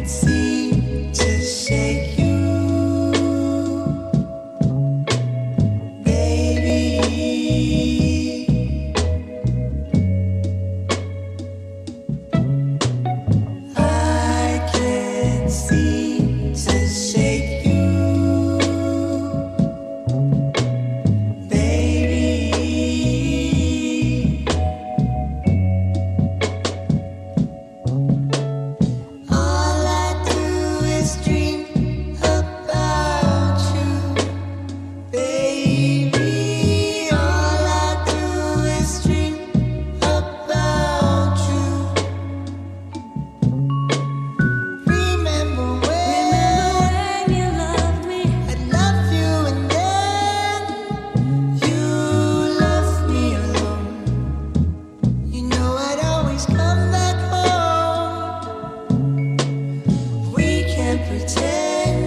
seem to shake you, baby. I can't seem to shake you, baby. All I do is dream about you, baby. All I do is dream about you. Remember when you loved me? I loved you, and then you left me alone. You know I'd always come back home. We can't pretend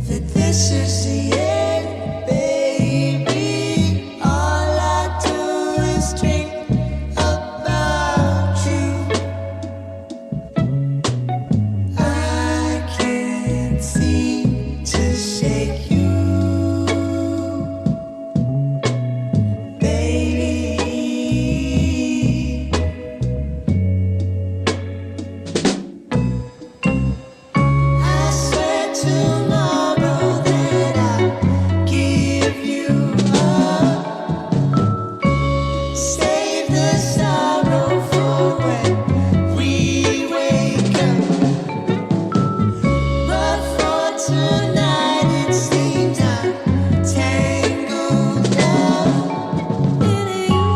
that this is the end, baby. All I do is dream about you. I can't seem to shake you, baby. I swear tomorrow that I'll give you up. Save the sorrow for when we wake up. But for tonight it seems I'm tangled up in you,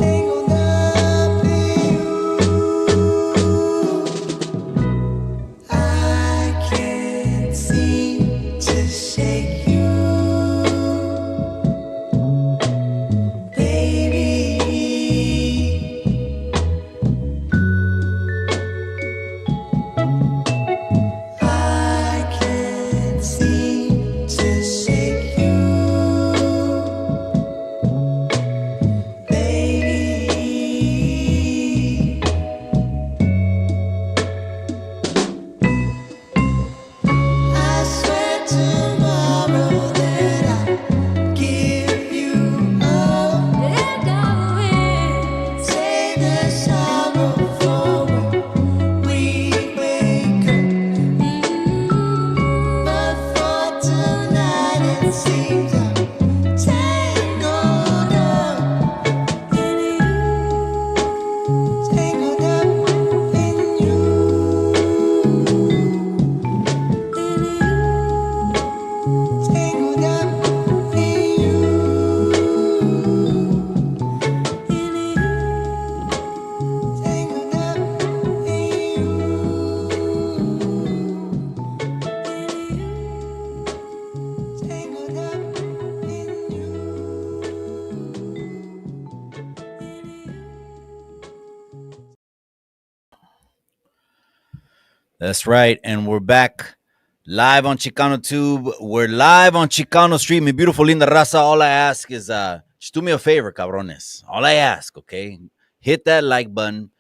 tangled up in you. I can't seem to shake you, baby. I can't seem to shake you, baby. I swear tomorrow that I'll give you up. And I will save the sorrow for when we wake up. But for tonight it seems I'm tangled up in you, tangled up in you, tangled up in you, tangled up That's right. And we're back live on Chicano Tube. We're live on Chicano Street. Mi beautiful linda raza. All I ask is just do me a favor, cabrones. All I ask, okay? Hit that like button.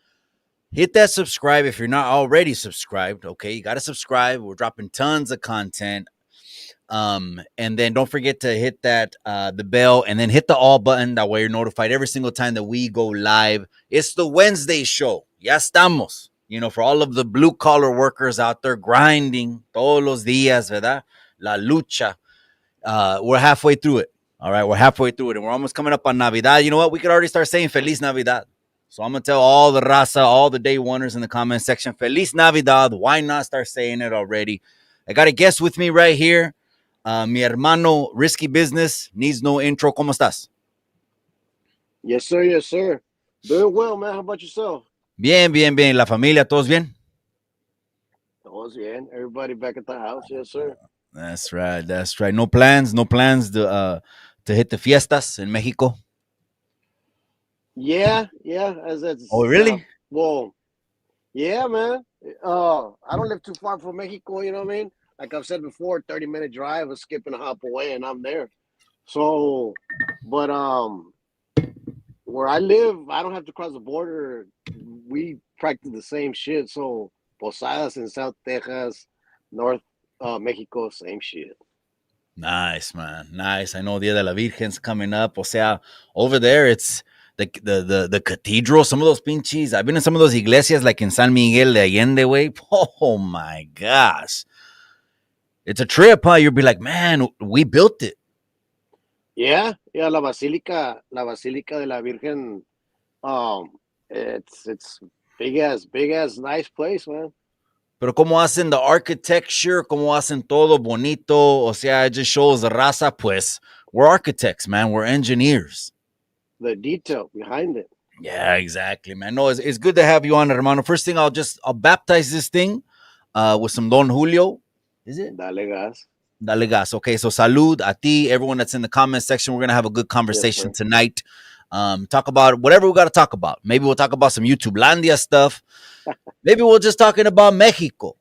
Hit that subscribe if you're not already subscribed, okay? You got to subscribe. We're dropping tons of content. And then don't forget to hit that the bell and then hit the all button. That way you're notified every single time that we go live. It's the Wednesday show. Ya estamos. You know, for all of the blue collar workers out there grinding todos los días, ¿verdad? La lucha. We're halfway through it. All right, we're halfway through it, and we're almost coming up on Navidad. You know what? We could already start saying Feliz Navidad. So I'm going to tell all the raza, all the day oneers in the comment section, Feliz Navidad. Why not start saying it already? I got a guest with me right here. Mi hermano, Risky Business, needs no intro. ¿Cómo estás? Yes, sir. Yes, sir. Doing well, man. How about yourself? Bien, bien, bien. ¿La familia, todos bien? Todos bien. Everybody back at the house. Yes, sir. That's right. That's right. No plans to hit the fiestas in Mexico? Yeah. As it's, Oh, really? well, yeah, man. I don't live too far from Mexico. You know what I mean? Like I've said before, 30-minute drive, a skip and a hop away, and I'm there. So, but where I live, I don't have to cross the border. We practice the same shit. So Posadas in South Texas, North Mexico, same shit. Nice, man. Nice. I know Dia de la Virgen's coming up. O sea, over there, it's the cathedral. Some of those pinches. I've been in some of those iglesias, like in San Miguel de Allende way. Oh my gosh, it's a trip, huh? You'll be like, man, we built it. Yeah, yeah, La Basílica de la Virgen. Um, it's big ass, nice place, man. Pero cómo hacen the architecture, cómo hacen todo bonito. O sea, it just shows the raza. Pues we're architects, man. We're engineers. The detail behind it. Yeah, exactly, man. No, it's good to have you on, hermano. First thing, I'll baptize this thing with some Don Julio. Is it? Dale gas. Dale gas. Okay, so salud a ti, everyone that's in the comment section. We're gonna have a good Yes, conversation sir. tonight. Talk about whatever we got to talk about. Maybe we'll talk about some YouTube Landia stuff. Maybe we'll just talking about Mexico.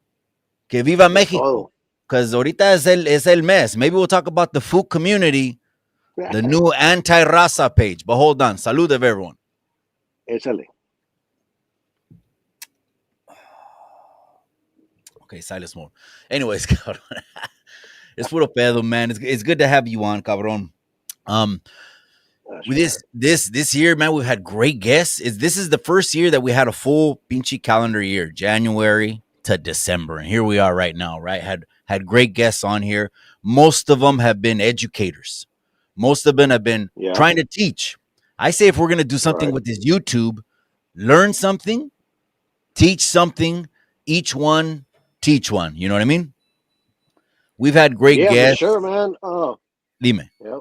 Que viva De Mexico. todo. Because ahorita es el mes. Maybe we'll talk about the food community, the new anti-raza page. But hold on. Salud of everyone. Échale. Okay, silence mode. Anyways, cabrón. It's puro pedo, man. It's good to have you on, cabrón. That's With right. this year, man, we've had great guests. This is the first year that we had a full pinchy calendar year, January to December, and here we are right now. Right, had great guests on here. Most of them have been educators. Most of them have been Yeah, trying to teach. I say if we're gonna do something right. with this YouTube, learn something, teach something. Each one, teach one. You know what I mean? We've had great Yeah, for guests. sure, man. Dime. Yep.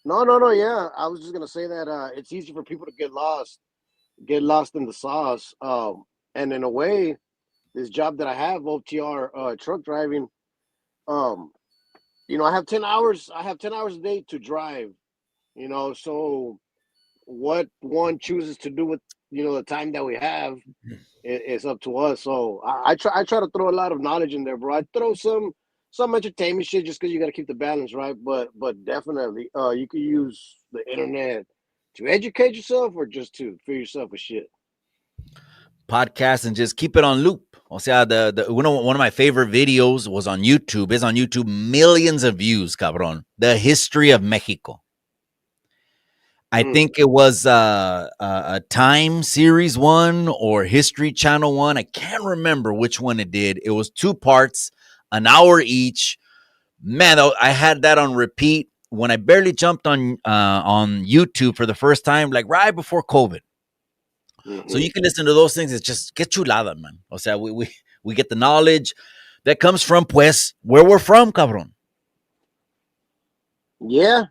No. Yeah, I was just gonna say that it's easy for people to get lost in the sauce. And in a way, this job that I have, OTR truck driving, um, I have 10 hours. I have 10 hours a day to drive. So what one chooses to do with the time that we have is up to us. So I try to throw a lot of knowledge in there, bro. I throw some entertainment shit just because you got to keep the balance, right? But definitely, you can use the internet to educate yourself or just to fill yourself with shit. Podcast and just keep it on loop. O sea, the one of my favorite videos was on YouTube. It's on YouTube, millions of views, cabrón. The history of Mexico. I Mm. think it was a Time Series one or History Channel one. I can't remember which one it did. It was 2 parts, an hour each. Man, I had that on repeat when I barely jumped on YouTube for the first time, like right before COVID. So you can listen to those things. It's just get chulada, man. O sea, we get the knowledge that comes from, pues, where we're from, cabrón. Yeah,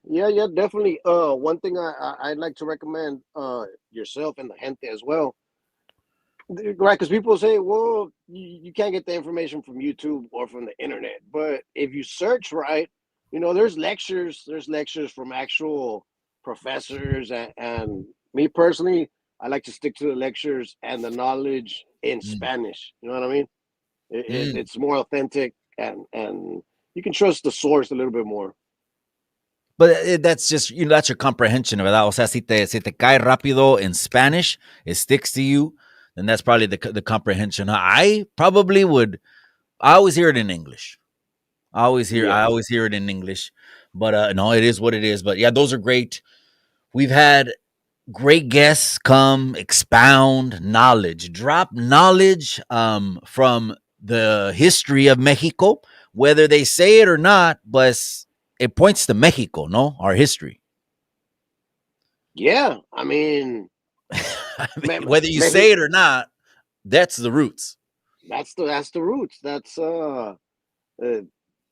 definitely. One thing I'd like to recommend yourself and the gente as well, right? Because people say, well, you can't get the information from YouTube or from the internet, but if you search right, there's lectures from actual professors, and me personally, I like to stick to the lectures and the knowledge in Mm, Spanish. You know what I mean? mm. It's more authentic, and you can trust the source a little bit more. But that's just, that's your comprehension, ¿verdad? O sea, si te cae rápido in Spanish, it sticks to you, then that's probably the comprehension. I probably would, I always hear it in English. I Yeah. always hear it in English. But no, it is what it is. But yeah, those are great. We've had great guests come expound knowledge, drop knowledge from the history of Mexico, whether they say it or not, but it points to Mexico, no? Our history. Yeah, I mean, I mean, Me- whether you Mexico, say it or not, that's the roots. that's the roots. Uh,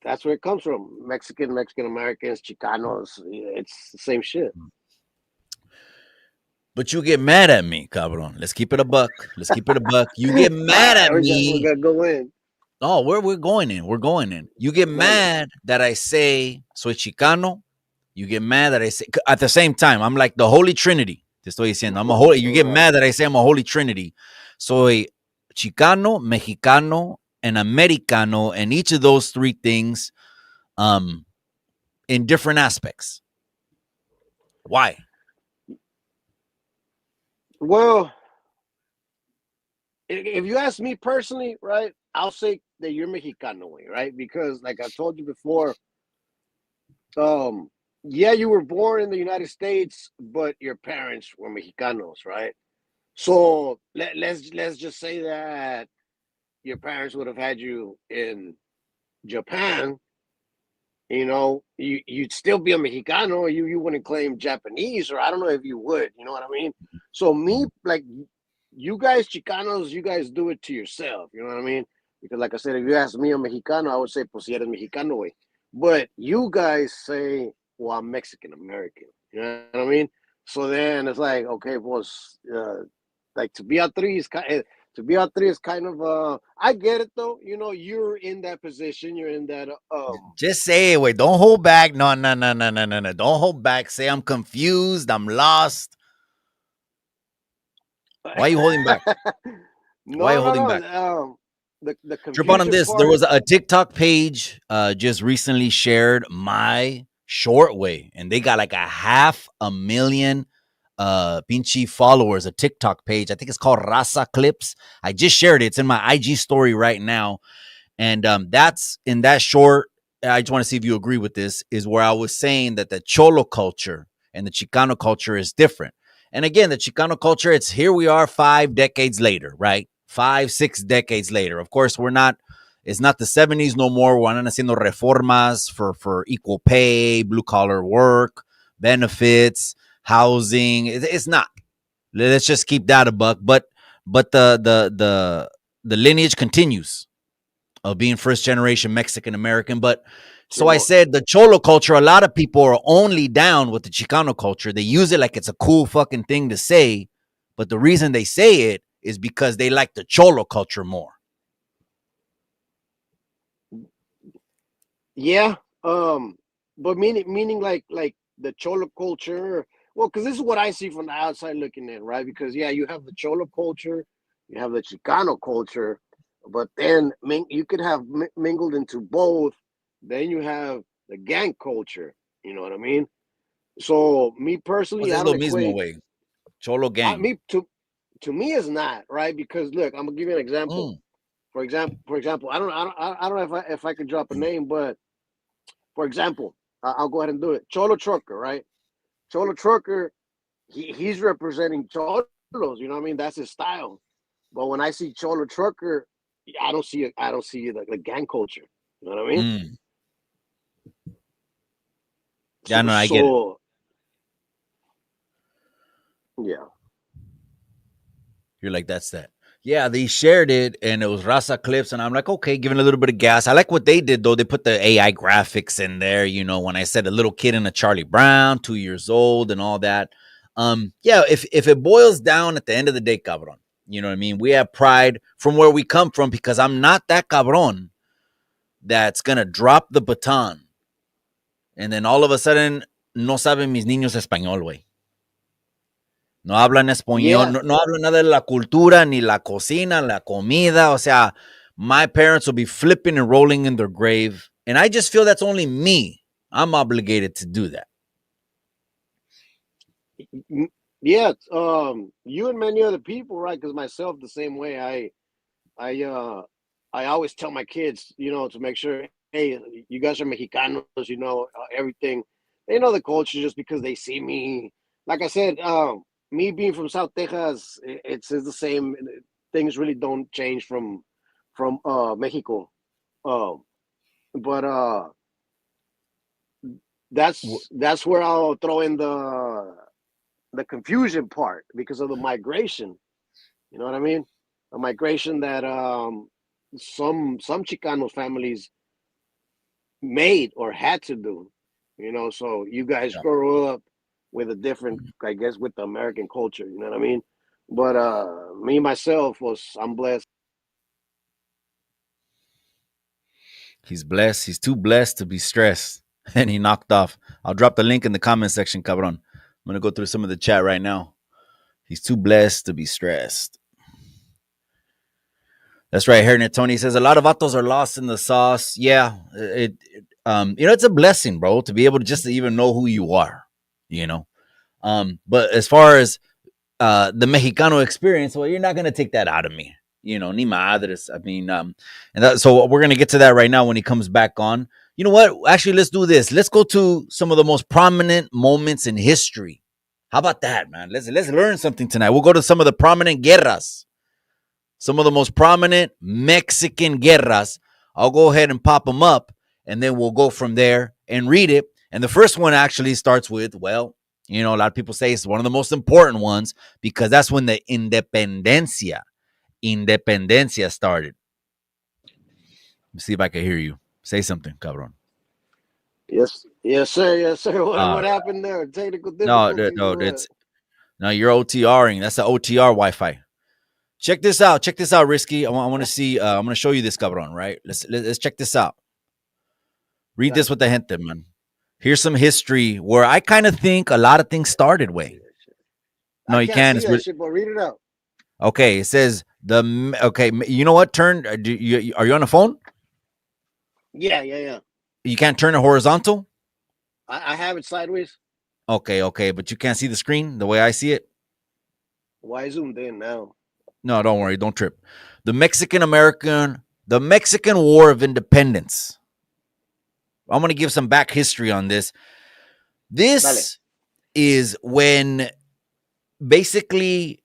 that's where it comes from. Mexican Americans, Chicanos. It's the same shit. But you get mad at me, cabron. Let's keep it a buck. Let's keep it a buck. You get All mad right, at we me. gotta go in. Oh, we're going in. We're going in. You get Dale. mad that I say soy Chicano. You get mad that I say at the same time. I'm like the Holy Trinity. Te estoy diciendo. I'm a holy. You get Right. mad that I say I'm a Holy Trinity. Soy Chicano, Mexicano, and Americano, and each of those three things, um, in different aspects. Why? Well, if you ask me personally, right, I'll say that you're Mexicano way, right? Because like I've told you before, um, yeah, you were born in the United States, but your parents were Mexicanos, right? So let's just say that your parents would have had you in Japan, you'd still be a Mexicano. You wouldn't claim Japanese, or I don't know if you would. You know what I mean? So me, like you guys, Chicanos, you guys do it to yourself. You know what I mean? Because like I said, if you ask me, I'm Mexicano, I would say, pues si eres Mexicano, way. But you guys say, well, I'm Mexican American. You know what I mean? So then it's like, okay, pues, like to be a three is kind. To be out three is kind of I get it though. You're in that position. You're in that Just say it. Wait, don't hold back. No, no, no, no, no, no, no. Don't hold back. Say I'm confused. I'm lost. Why are you holding back? Why are no, you no, holding no. back? The Drip on confusion this. There part. was a TikTok page just recently shared my short way, and they got like a 500,000 pinchy followers, a TikTok page. I think it's called Raza Clips. I just shared it. It's in my IG story right now. And that's in that short. I just want to see if you agree with this. Is where I was saying that the Cholo culture and the Chicano culture is different. And again, the Chicano culture, it's here we are 5 decades later, right? 5, 6 decades later. Of course, we're not. It's not the 70s no more. We're not haciendo reformas for equal pay, blue collar work, benefits, housing. It's not. Let's just keep that a buck. But the lineage continues of being first generation Mexican American. But so I Simón. said the Cholo culture, a lot of people are only down with the Chicano culture. They use it like it's a cool fucking thing to say. But the reason they say it is because they like the Cholo culture more. Yeah. But meaning like the Cholo culture. Well, because this is what I see from the outside looking in, right? Because yeah, you have the Cholo culture, you have the Chicano culture, but then you could have mingled into both. Then you have the gang culture. You know what I mean? So me Pues personally, es I don't lo mismo, equate. güey. Cholo I gang. me to me is not right because look, I'm gonna give you an example. Mm. For example, I don't know if I could drop a name, but for example, I'll go ahead and do it. Cholo Trucker, right? Cholo Trucker, he's representing cholos. You know what I mean? That's his style. But when I see Cholo Trucker, I don't see it. I don't see the gang culture. You know what I mean? Mm. Yeah, So no, I get it. so yeah. You're like, that's that. Yeah, they shared it and it was Raza Clips. And I'm like, okay, giving a little bit of gas. I like what they did, though. They put the AI graphics in there, when I said a little kid in a Charlie Brown, 2 years old, and all that. Yeah, if it boils down at the end of the day, cabron, you know what I mean? We have pride from where we come from because I'm not that cabron that's going to drop the baton. And then all of a sudden, no saben mis niños español, güey. No hablan español, Yeah. no hablan nada de la cultura, ni la cocina, la comida. O sea, my parents will be flipping and rolling in their grave. And I just feel that's only me. I'm obligated to do that. Yeah, you and many other people, right? Because myself, the same way. I, I always tell my kids, to make sure, hey, you guys are Mexicanos, everything. They know the culture just because they see me. Like I said, me being from South Texas, it's the same. Things really don't change from Mexico. Um, but that's where I'll throw in the confusion part because of the migration. You know what I mean? A migration that some Chicano families made or had to do. So you guys Yeah. grow up with a different, I guess, with the American culture. You know what I mean? But me myself I'm blessed. He's blessed. He's too blessed to be stressed. And he knocked off. I'll drop the link in the comment section, cabron. I'm going to go through some of the chat right now. He's too blessed to be stressed. That's right. Hernet Tony says a lot of vatos are lost in the sauce. Yeah, it's a blessing, bro, to be able to just to even know who you are. You know, but as far as the Mexicano experience, well, you're not gonna take that out of me. ni madres. I mean, so we're gonna get to that right now when he comes back on. You know what? Actually, let's do this. Let's go to some of the most prominent moments in history. How about that, man? Let's learn something tonight. We'll go to some of the prominent guerras, some of the most prominent Mexican guerras. I'll go ahead and pop them up, and then we'll go from there and read it. And the first one actually starts with, well, a lot of people say it's one of the most important ones because that's when the independencia started. Let's see if I can hear you. Say something, cabron. Yes, sir. Yes, sir. What Uh, happened there? Technical no, difficulties no, or what? it's no, you're OTRing. That's the OTR Wi-Fi. Check this out. Check this out, Risky. I want to see. I'm going to show you this, cabron. Right? Let's check this out. Read Got this it. with the gente, man. Here's some history where I kind of think a lot of things started way. No, I you can't can't. see that shit, but read it out. Okay. It says okay. You know what? Turn. Are you on a phone? Yeah. You can't turn it horizontal. I have it sideways. Okay. But you can't see the screen the way I see it. Why zoomed in now? No, don't worry. Don't trip. The Mexican War of Independence. I'm going to give some back history on this. This is when basically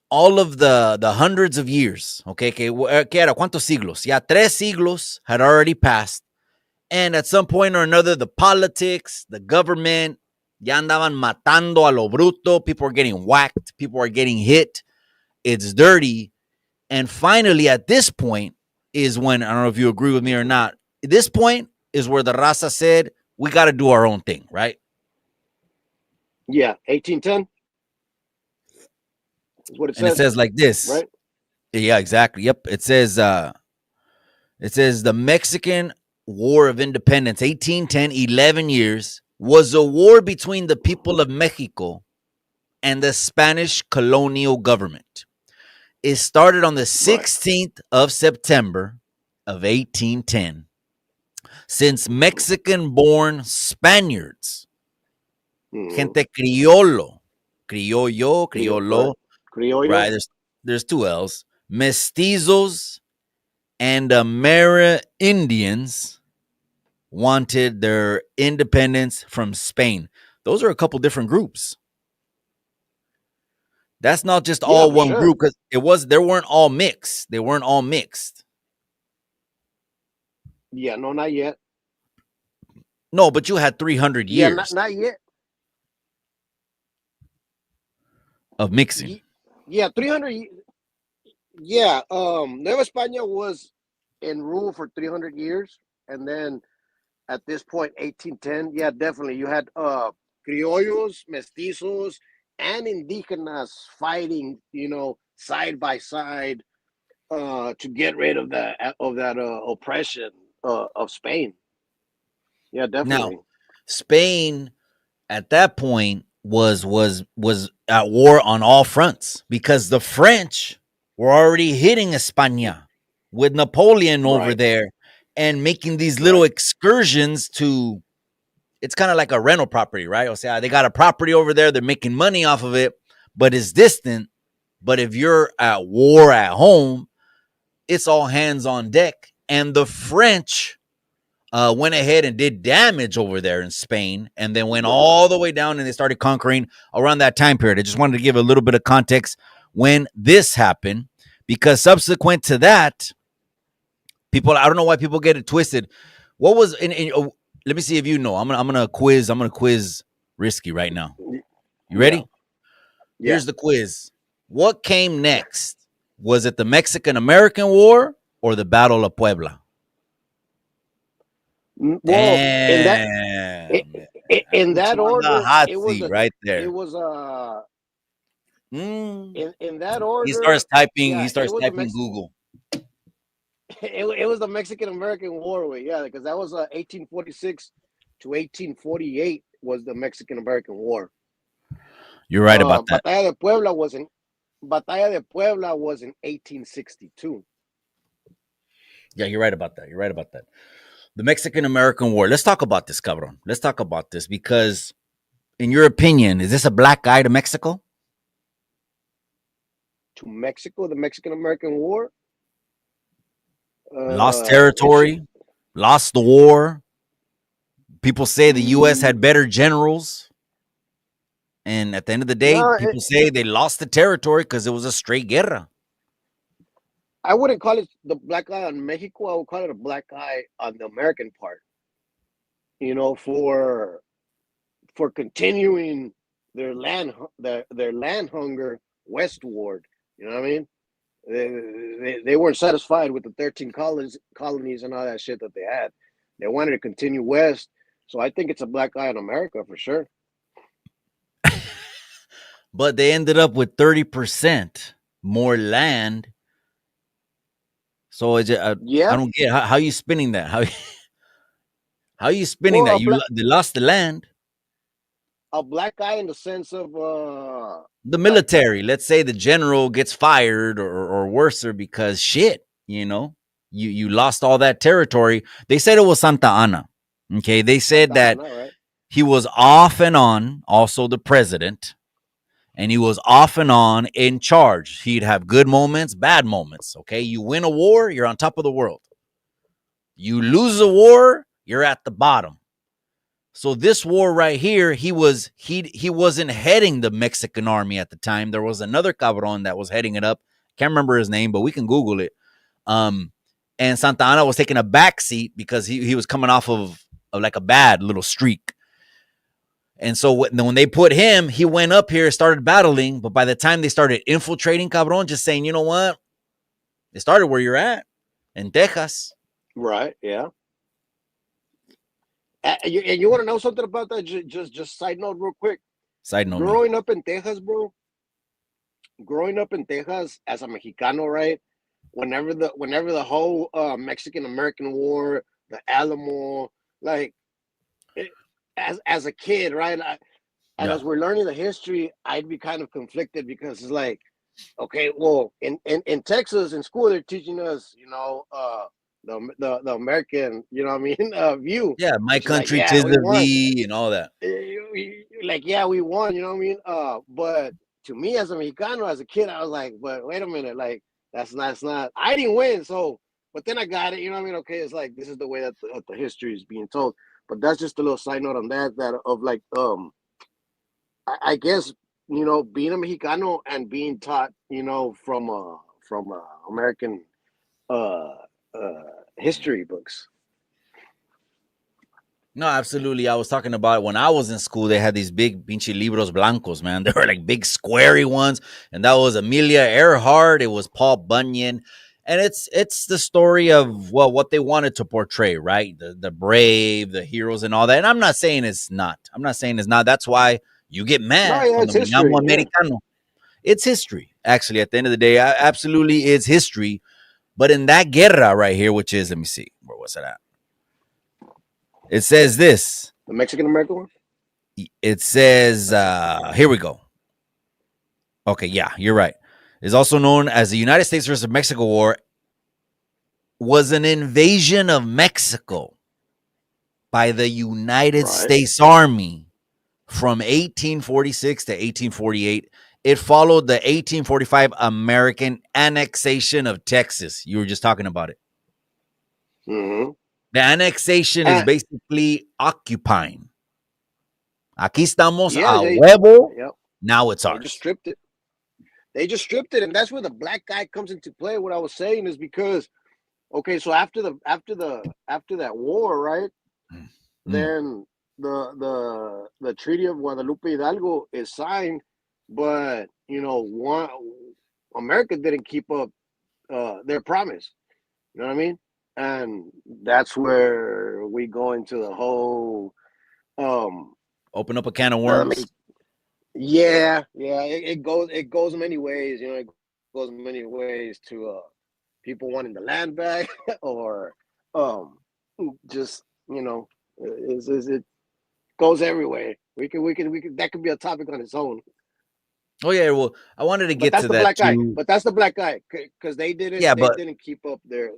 all of the hundreds of years, okay, que era cuántos siglos? Yeah, 3 siglos had already passed. And at some point or another, the politics, the government, ya andaban matando a lo bruto. People are getting whacked. People are getting hit. It's dirty. And finally, at this point is when, I don't know if you agree with me or not, at this point is where the raza said, we got to do our own thing, right? Yeah, 1810 is what it And it says, says like this. right? Yeah, exactly. Yep. It says the Mexican War of Independence, 1810, 11 years, was a war between the people of Mexico and the Spanish colonial government. It started on the 16th of September of 1810. Since Mexican-born Spaniards, gente criollo, Criollo. right? There's 2 L's. Mestizos and Amerindians wanted their independence from Spain. Those are a couple different groups. That's not just all one group because they weren't all mixed. They weren't all mixed. Yeah, no, not yet. No, but you had 300 years not yet. of mixing. Yeah, 300. Yeah, Nueva España was in rule for 300 years, and then at this point, 1810. Yeah, definitely, you had criollos, mestizos, and indigenas fighting, side by side, to get rid of that oppression of Spain. Yeah, definitely. Now, Spain at that point was at war on all fronts because the French were already hitting España with Napoleon over there and making these little excursions to. It's kind of like a rental property, right? O sea, they got a property over there. They're making money off of it, but it's distant. But if you're at war at home, it's all hands on deck. And the French went ahead and did damage over there in Spain and then went all the way down and they started conquering around that time period. I just wanted to give a little bit of context when this happened because subsequent to that, people, I don't know why people get it twisted. What was let me see if you know. I'm gonna quiz Risky right now. You ready? Yeah. Here's the quiz. What came next? Was it the Mexican-American War or the Battle of Puebla? Well, Damn, in that order, hot it was seat right there. It was in that order. He starts typing. Yeah, he starts typing Google. It was the Mexican American War, because that was 1846 to 1848 was the Mexican American War. You're right about that. Batalla de Puebla was in 1862. Yeah, you're right about that. The Mexican-American War. Let's talk about this, cabron. Let's talk about this because, in your opinion, is this a black guy to Mexico? to Mexico, the Mexican-American War. Lost It should. territory, lost the war. People say the U.S. Mm, had better generals. And at the end of the day, no, people say they lost the territory because it was a straight guerra. I wouldn't call it the black eye on Mexico. I would call it a black eye on the American part. You know, for continuing their land hunger westward. You know what I mean? They weren't satisfied with the 13 colonies and all that shit that they had. They wanted to continue west. So I think it's a black eye on America for sure. But they ended up with 30% more land. So I Yeah. don't get how you spinning that. How you spinning Well, that? They lost the land. a black eye in the sense of The like military, let's say the general gets fired or worser because shit, you lost all that territory. They said it was Santa Ana. Okay, they said Santa that Ana, right? he was off and on, also the president, and he was off and on in charge. He'd have good moments, bad moments. Okay, you win a war, you're on top of the world. You lose a war, you're at the bottom. So this war right here, he wasn't heading the Mexican army at the time. There was another cabron that was heading it up. Can't remember his name, but we can Google it. And Santa Ana was taking a back seat because he was coming off of like a bad little streak. And so when they put him, he went up here, started battling. But by the time they started infiltrating cabron, just saying, you know what? They started where you're at in Texas. Right. Yeah. And you want to know something about that? Just side note, real quick. Side note. Growing up in Texas, bro. Growing up in Texas as a Mexicano, right? Whenever the whole Mexican American War, the Alamo, like as a kid, right? And Yeah. as we're learning the history, I'd be kind of conflicted because it's like, okay, well, in Texas in school they're teaching us, the American, you know what I mean, view, Yeah, my which is like, country yeah, tis we of won. thee and all that. Like, yeah, we won, you know what I mean? But to me as a Mexicano, as a kid, I was like, but wait a minute, like that's not I didn't win, so but then I got it, you know what I mean? Okay, it's like this is the way that the history is being told. But that's just a little side note on that of like I guess being a Mexicano and being taught from American uh history books. No, absolutely. I was talking about when I was in school, they had these big pinche libros blancos, man. They were like big squarey ones. And that was Amelia Earhart. It was Paul Bunyan. And it's the story of what they wanted to portray, right? The brave, the heroes and all that. And I'm not saying it's not. I'm not saying it's not. That's why you get No, mad yeah, cuando it's me llamo history. Yeah. Americano. It's history. Actually, at the end of the day, absolutely it's history. But in that guerra right here, which is, let me see, where was it at? It says this. The Mexican American one? It says, here we go. Okay, yeah, you're right. It's also known as the United States versus Mexico War, was an invasion of Mexico by the United Right. States Army from 1846 to 1848. It followed the 1845 American annexation of Texas. You were just talking about it. Mm-hmm. The annexation is basically occupying. Aquí estamos Yeah, a huevo. yep. Now it's They ours. just stripped it. They just stripped it, and that's where the black guy comes into play. What I was saying is because, okay, so after that war, right? Mm. Then the Treaty of Guadalupe Hidalgo is signed, but one America didn't keep up their promise. You know what I mean? And that's where we go into the whole Open up a can of I mean, worms. yeah, it goes many ways, it goes many ways to people wanting the land back or just it goes everywhere. We can that could be a topic on its own. Oh yeah, well, I wanted to But get that's to the that black guy. too. But that's the black guy because they Yeah, but didn't keep up their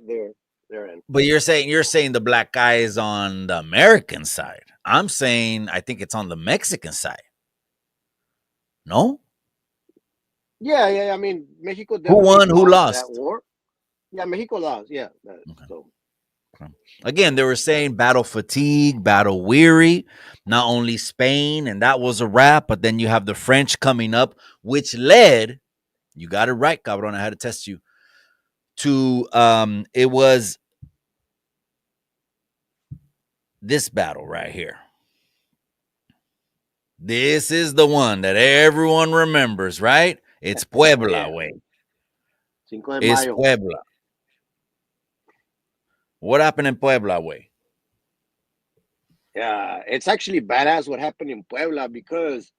end. you're saying the black guy is on the American side. I'm saying I think it's on the Mexican side. No? Yeah. I mean, Mexico Who definitely won? Who lost that lost? war. Yeah, Mexico lost. Yeah. Okay. So Okay. Again, they were saying battle fatigue, battle weary, not only Spain, and that was a wrap, but then you have the French coming up, which led, you got it right, cabron, I had to test you, to it was this battle right here. This is the one that everyone remembers, right? It's Puebla yeah, way. Cinco de It's Mayo. Puebla. What happened in Puebla way? Yeah, it's actually badass what happened in Puebla because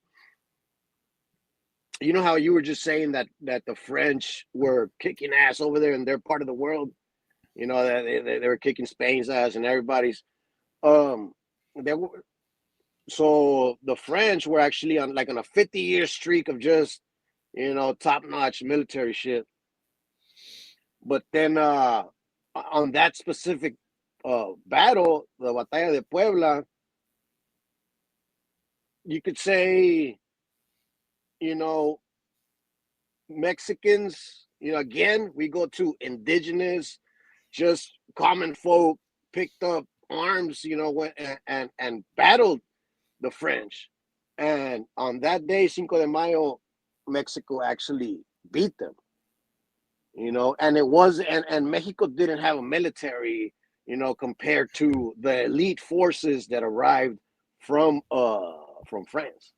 you know how you were just saying that the French were kicking ass over there in their part of the world. You know that they were kicking Spain's ass and everybody's. Um, they were so the French were actually on a 50-year streak of just top notch military shit. But then on that specific battle, the Batalla de Puebla, you could say you know Mexicans. Again, we go to indigenous, just common folk picked up arms, and battled the French. And on that day, Cinco de Mayo, Mexico actually beat them. And it was and Mexico didn't have a military, compared to the elite forces that arrived from France.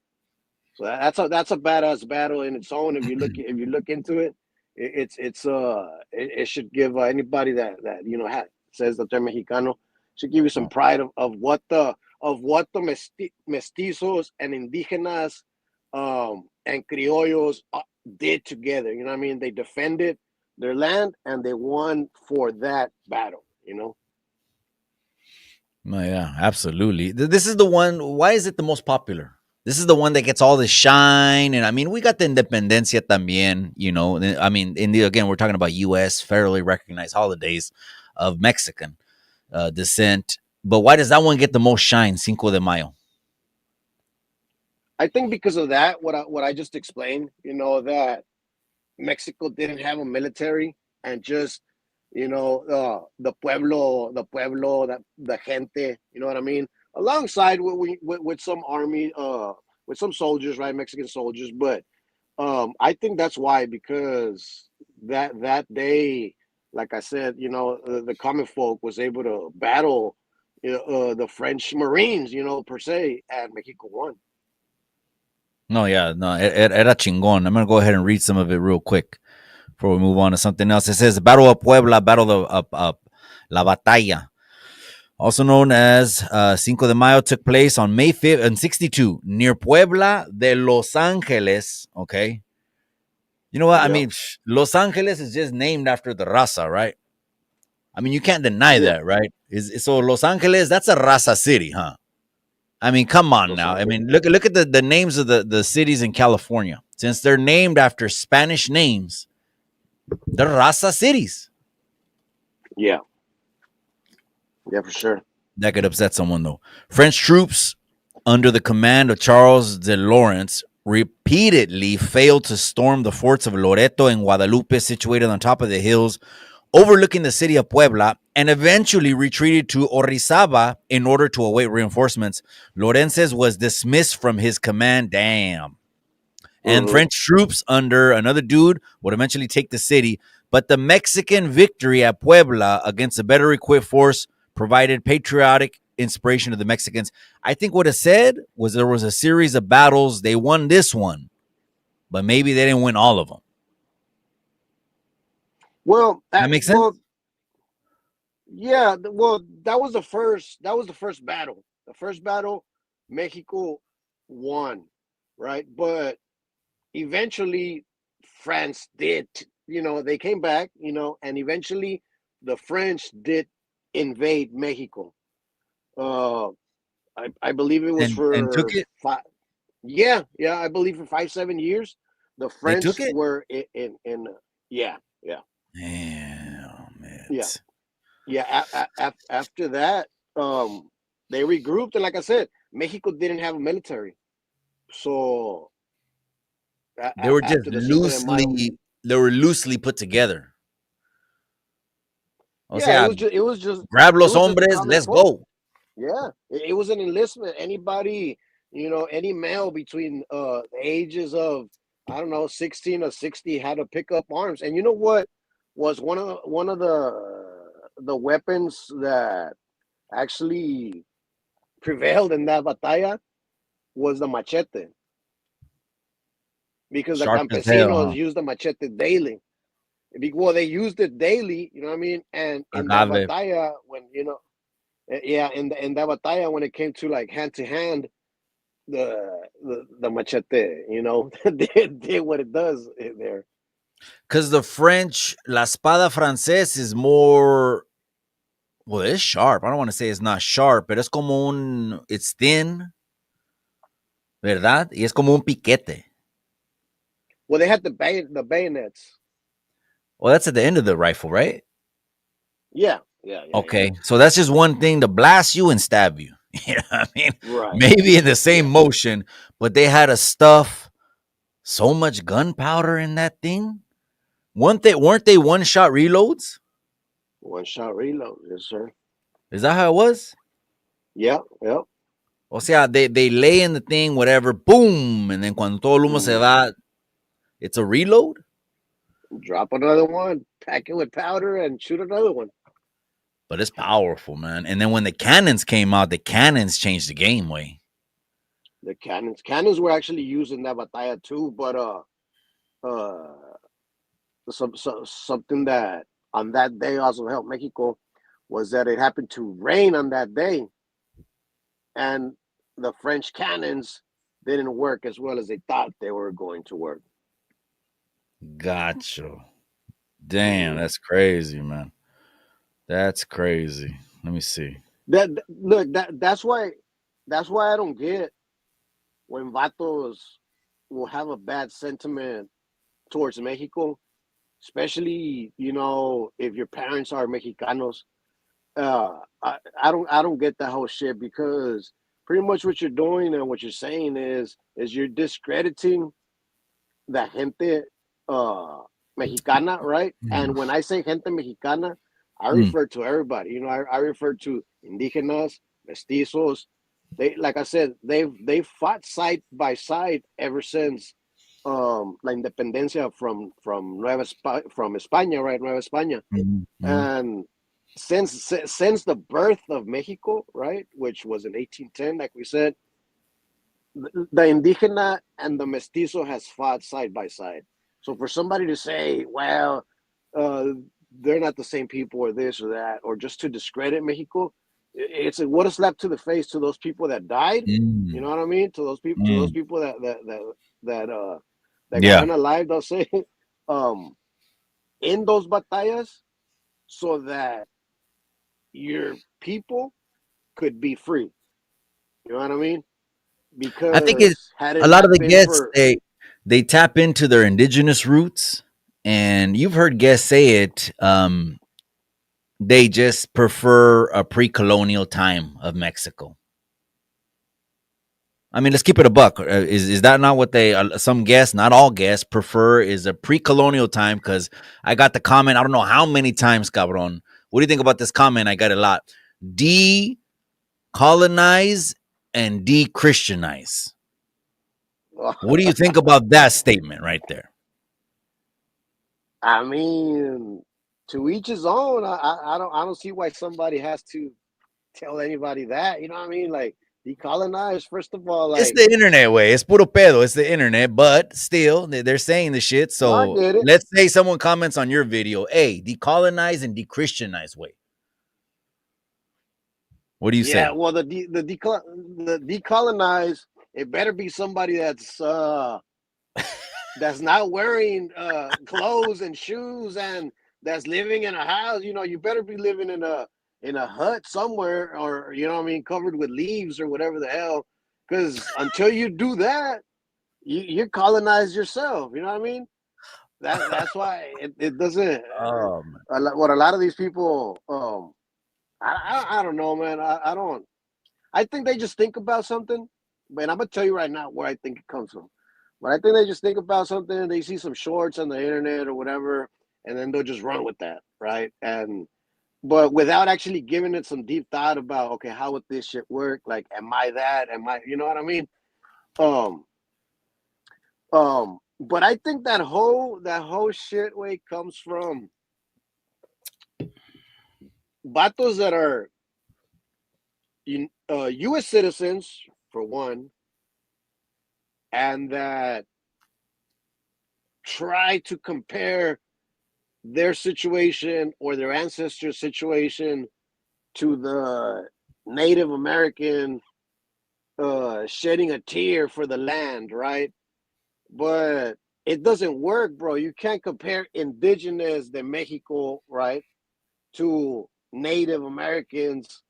So that's a badass battle in its own. If you look into it, it should give anybody that says that they're Mexicano should give you some pride of what the mestizos and indigenas and criollos did together. You know what I mean? They defended their land and they won for that battle. No, yeah, absolutely. This is the one. Why is it the most popular? This is the one that gets all the shine. And I mean, we got the Independencia también, I mean, again, we're talking about U.S. federally recognized holidays of Mexican descent. But why does that one get the most shine, Cinco de Mayo? I think because of that, what I just explained, that Mexico didn't have a military and just the pueblo, that the gente, you know what I mean, alongside with some army, with some soldiers, right, Mexican soldiers. But I think that's why, because that day, like I said, the common folk was able to battle the French Marines, per se, and Mexico won. No, yeah, no, era chingón. I'm going to go ahead and read some of it real quick before we move on to something else. It says, Battle of Puebla, Battle of La Batalla, also known as Cinco de Mayo, took place on May 5th and 62 near Puebla de Los Angeles. Okay. You know what? I Yeah, mean, Los Angeles is just named after the raza, right? I mean, you can't deny yeah, that, right? So Los Angeles, that's a raza city, huh? I mean, come on Los now. I Angeles. mean, look at the names of the cities in California. Since they're named after Spanish names, they're raza cities. Yeah, yeah, for sure. That could upset someone, though. French troops under the command of Charles de Lawrence repeatedly failed to storm the forts of Loreto and Guadalupe, situated on top of the hills overlooking the city of Puebla, and eventually retreated to Orizaba in order to await reinforcements. Lawrence was dismissed from his command. Damn. And Hmm. French troops under another dude would eventually take the city. But the Mexican victory at Puebla against a better equipped force provided patriotic inspiration to the Mexicans. I think what it said was there was a series of battles. They won this one, but maybe they didn't win all of them. Well, That makes sense? yeah. Well, that was the first. That was the first battle. The first battle, Mexico won, right? But eventually, France did. They came back. And eventually, the French did invade Mexico. Uh, I believe it was And took for it? five. Yeah. I believe for 5 7 years, the They took French it? were in yeah, yeah, Damn yeah. it. Yeah, after that, they regrouped, and like I said, Mexico didn't have a military, so They were just after the Cinco de Mayo. loosely put together. O Yeah, sea, it was just grab it los was just a hombres, common let's folk. go. Yeah, it was an enlistment. Anybody, any male between the ages of, I don't know, 16 or 60 had to pick up arms. And you know what was one of the weapons that actually prevailed in that batalla was the machete, because the Sharp as hell, campesinos huh? used the machete daily. Well, they used it daily, you know what I mean? And in that Agave. batalla, when yeah, in that batalla, when it came to like hand to hand, the machete, did what it does there. Because the French, la espada francés is more, well, it's sharp. I don't want to say it's not sharp, but it's thin, ¿verdad? Y es como un piquete. Well, they had the bayonets. Well, that's at the end of the rifle, right? Yeah, yeah, yeah, yeah. Okay. So that's just one thing to blast you and stab you. You know what I mean? Right. Maybe in the same Yeah. motion, but they had to stuff so much gunpowder in that thing. Weren't they one shot reloads? One shot reload, yes, sir. Is that how it was? Yep, yep. O sea, they lay in the thing, whatever, boom, and then cuando todo el humo se Mm. va, it's a reload. Drop another one, pack it with powder, and shoot another one. But it's powerful, man. And then when the cannons came out, the cannons changed the game way. The cannons were actually used in that batalla too, but uh, something that on that day also helped Mexico was that it happened to rain on that day, and the French cannons didn't work as well as they thought they were going to work. Gotcha. Damn, Mhm. that's crazy, man. That's crazy. Let me see. That's why I don't get when vatos will have a bad sentiment towards Mexico, especially if your parents are Mexicanos. I don't get that whole shit, because pretty much what you're doing and what you're saying is you're discrediting the gente mexicana, right? Mm. And when I say gente mexicana, I Mm. refer to everybody. I refer to indigenous, mestizos. They, like I said, they've fought side by side ever since la independencia from España, right? Nueva España. Mm. Mm. And since the birth of Mexico, right, which was in 1810, like we said, the indigena and the mestizo has fought side by side. So for somebody to say, well, uh, they're not the same people, or this or that, or just to discredit Mexico, it's what a slap to the face to those people that died. You Mm. know what I mean? To those Mm. people that got Yeah. unalived, I'll say, um, in those batallas, so that your people could be free. You know what I mean? I think it Because had it a lot of not the been guests for they tap into their indigenous roots, and you've heard guests say it. They just prefer a pre-colonial time of Mexico. I mean, let's keep it a buck. Is that not what they? Some guests, not all guests, prefer is a pre-colonial time? Because I got the comment. I don't know how many times, cabron. What do you think about this comment? I got a lot. Decolonize and de-Christianize. What do you think about that statement right there? I mean, to each his own. I don't see why somebody has to tell anybody that. You know what I mean? Like, decolonize. First of all, It's like, the internet way. It's puro pedo. It's the internet, but still, they're saying the shit. no, I So get it. let's say someone comments on your video, hey, decolonize and de-Christianize way. What do you Yeah. say? Well, the decolonize. It better be somebody that's not wearing clothes and shoes, and that's living in a house. You better be living in a hut somewhere, or you know what I mean, covered with leaves or whatever the hell. Because until you do that, you colonize yourself. You know what I mean? That's why it doesn't. Um, What a lot of these people, I don't know, man. I don't. I think they just think about something, but I'm gonna tell you right now where I think it comes from. But I think they just think about something, they see some shorts on the internet or whatever, and then they'll just run with that, right? And but without actually giving it some deep thought about, okay, how would this shit work? Like, am I that? Am I, you know what I mean? Um, but I think that whole shit way comes from vatos that are U.S. citizens for one, and that try to compare their situation or their ancestors' situation to the Native American shedding a tear for the land, right? But it doesn't work, bro. You can't compare indigenous de Mexico, right, to Native Americans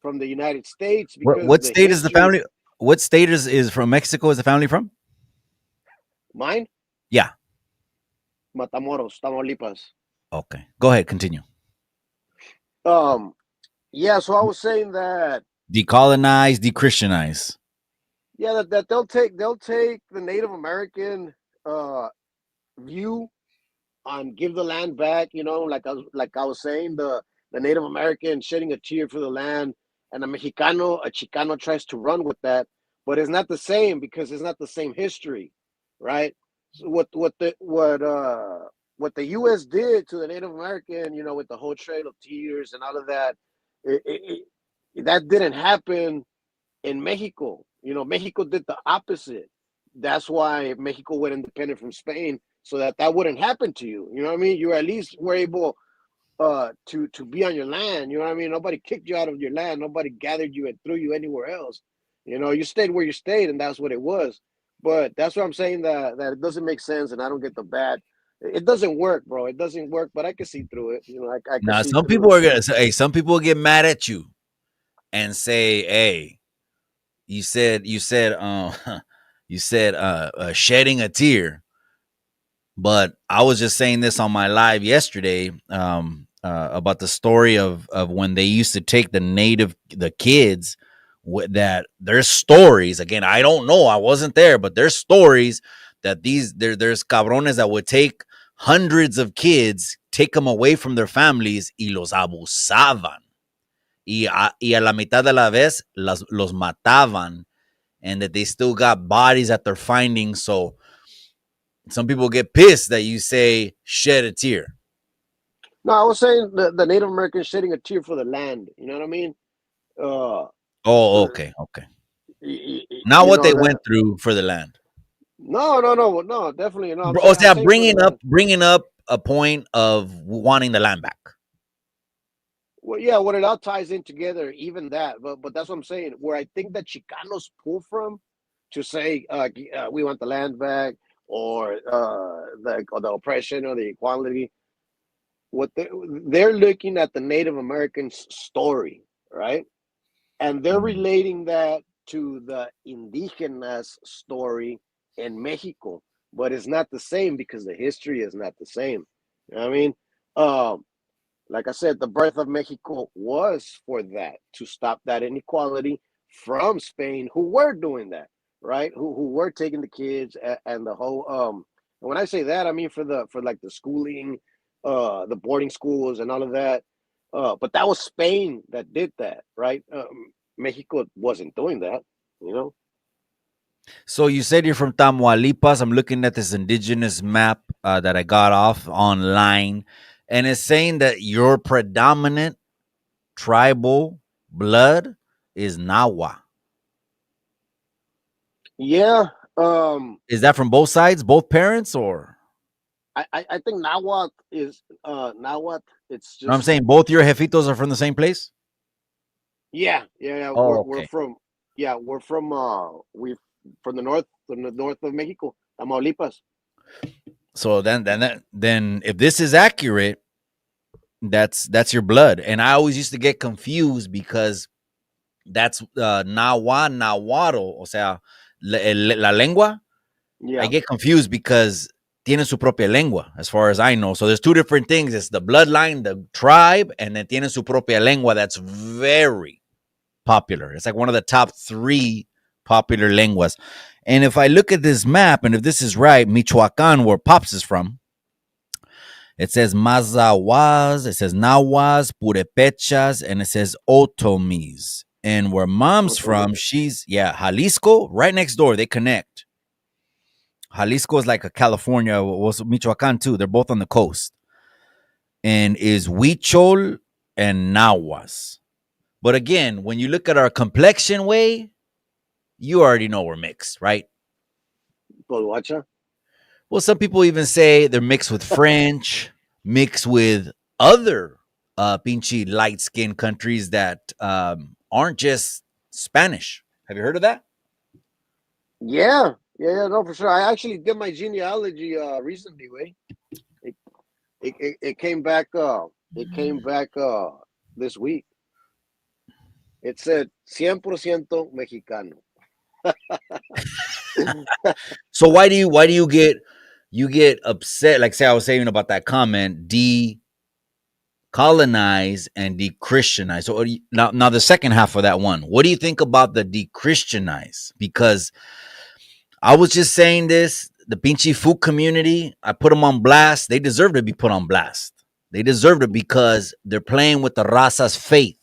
from the United States because What the state is the history. family? What state is from Mexico? Is the family from? Mine, Yeah. Matamoros, Tamaulipas. Okay. Go ahead. Continue. Um, yeah. So I was saying that, Decolonize, de-Christianize. yeah, that they'll take the Native American uh view on give the land back. Like I was saying, the Native American shedding a tear for the land, and a Chicano tries to run with that, but it's not the same because it's not the same history, right? So what the U.S. did to the Native American, with the whole Trail of Tears and all of that, that didn't happen in Mexico. Mexico did the opposite. That's why Mexico went independent from Spain, so that wouldn't happen to you. You know what I mean? You at least were able to be on your land. You know what I mean? Nobody kicked you out of your land. Nobody gathered you and threw you anywhere else. You stayed where you stayed, and that's what it was. But that's what I'm saying, that it doesn't make sense, and I don't get the bad. It doesn't work, bro. It doesn't work, but I can see through it. I can Now, see some through people it. are gonna say, hey, some people will get mad at you and say, hey, you said shedding a tear. But I was just saying this on my live yesterday about the story of when they used to take the kids that there's stories. Again, I don't know, I wasn't there, but there's stories that there's cabrones that would take hundreds of kids, take them away from their families y los abusaban. Y a la mitad de la vez los mataban, and that they still got bodies that they're finding. So some people get pissed that you say shed a tear. No, I was saying the Native Americans shedding a tear for the land. You know what I mean? Uh, Oh, uh okay, okay. y- y- Not you what know they that. went through for the land. No, no, no, no, definitely no. I'm O saying I'm sea, saying for the land. bringing up a point of wanting the land back. Well, yeah, what it all ties in together, even that. But that's what I'm saying. Where I think that Chicanos pull from to say we want the land back, or the oppression or the equality. What they're looking at the Native Americans' story, right? And they're Mhm. relating that to the Indigenous story in Mexico, but it's not the same because the history is not the same. You know what I mean? Um, like I said, the birth of Mexico was for that, to stop that inequality from Spain, who were doing that, right? Who were taking the kids and the whole. And when I say that, I mean for like the schooling, the boarding schools and all of that. But that was Spain that did that, right? Mexico wasn't doing that, you know. So you said you're from Tamaulipas. I'm looking at this indigenous map that I got off online, and it's saying that your predominant tribal blood is Nawa. Yeah. Um, Is that from both sides, both parents, or? I think Nahuatl is Nahuatl. It's No, I'm just. saying both your jefitos are from the same place. Yeah, yeah, yeah. Oh, We're okay. from, yeah, we're from the north of Mexico, Tamaulipas. So then if this is accurate, that's your blood. And I always used to get confused because that's nahuatl, o sea, la lengua. I Yeah. get confused because tiene su propia lengua, as far as I know. So there's two different things. It's the bloodline, the tribe, and then tiene su propia lengua. That's very popular. It's like one of the top three popular lenguas. And if I look at this map, and if this is right, Michoacan, where Pops is from, it says Mazahuas, it says Nahuas, Purepechas, and it says Otomis. And where Mom's from, she's, Jalisco, right next door. They connect. Jalisco is like a California, was Michoacan too. They're both on the coast. And is Huichol and Nahuas. But again, when you look at our complexion way, you already know we're mixed, right? Polwacha. Well, some people even say they're mixed with French, mixed with other pinchy light skinned countries that aren't just Spanish. Have you heard of that? Yeah, no, for sure. I actually did my genealogy recently, way. It came back this week. It said 100% Mexicano. So why do you get upset? Like say I was saying about that comment, decolonize and de-Christianize. So now the second half of that one, what do you think about the de-Christianize? Because I was just saying this, the Pinchy food community, I put them on blast. They deserve to be put on blast. They deserve it because they're playing with the raza's faith.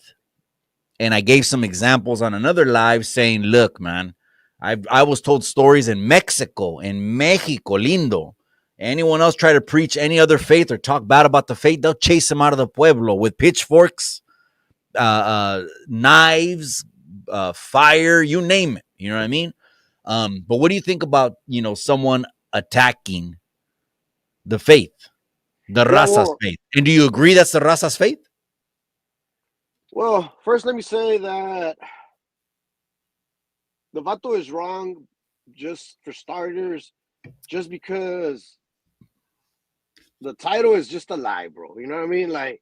And I gave some examples on another live saying, look, man, I was told stories in Mexico, in Mexico, lindo. Anyone else try to preach any other faith or talk bad about the faith, they'll chase them out of the pueblo with pitchforks, knives, fire, you name it. You know what I mean? But what do you think about, someone attacking the faith, the Yeah, raza's faith? And do you agree that's the raza's faith? well, first let me say that the vato is wrong, just for starters, just because the title is just a lie, bro. You know what I mean? Like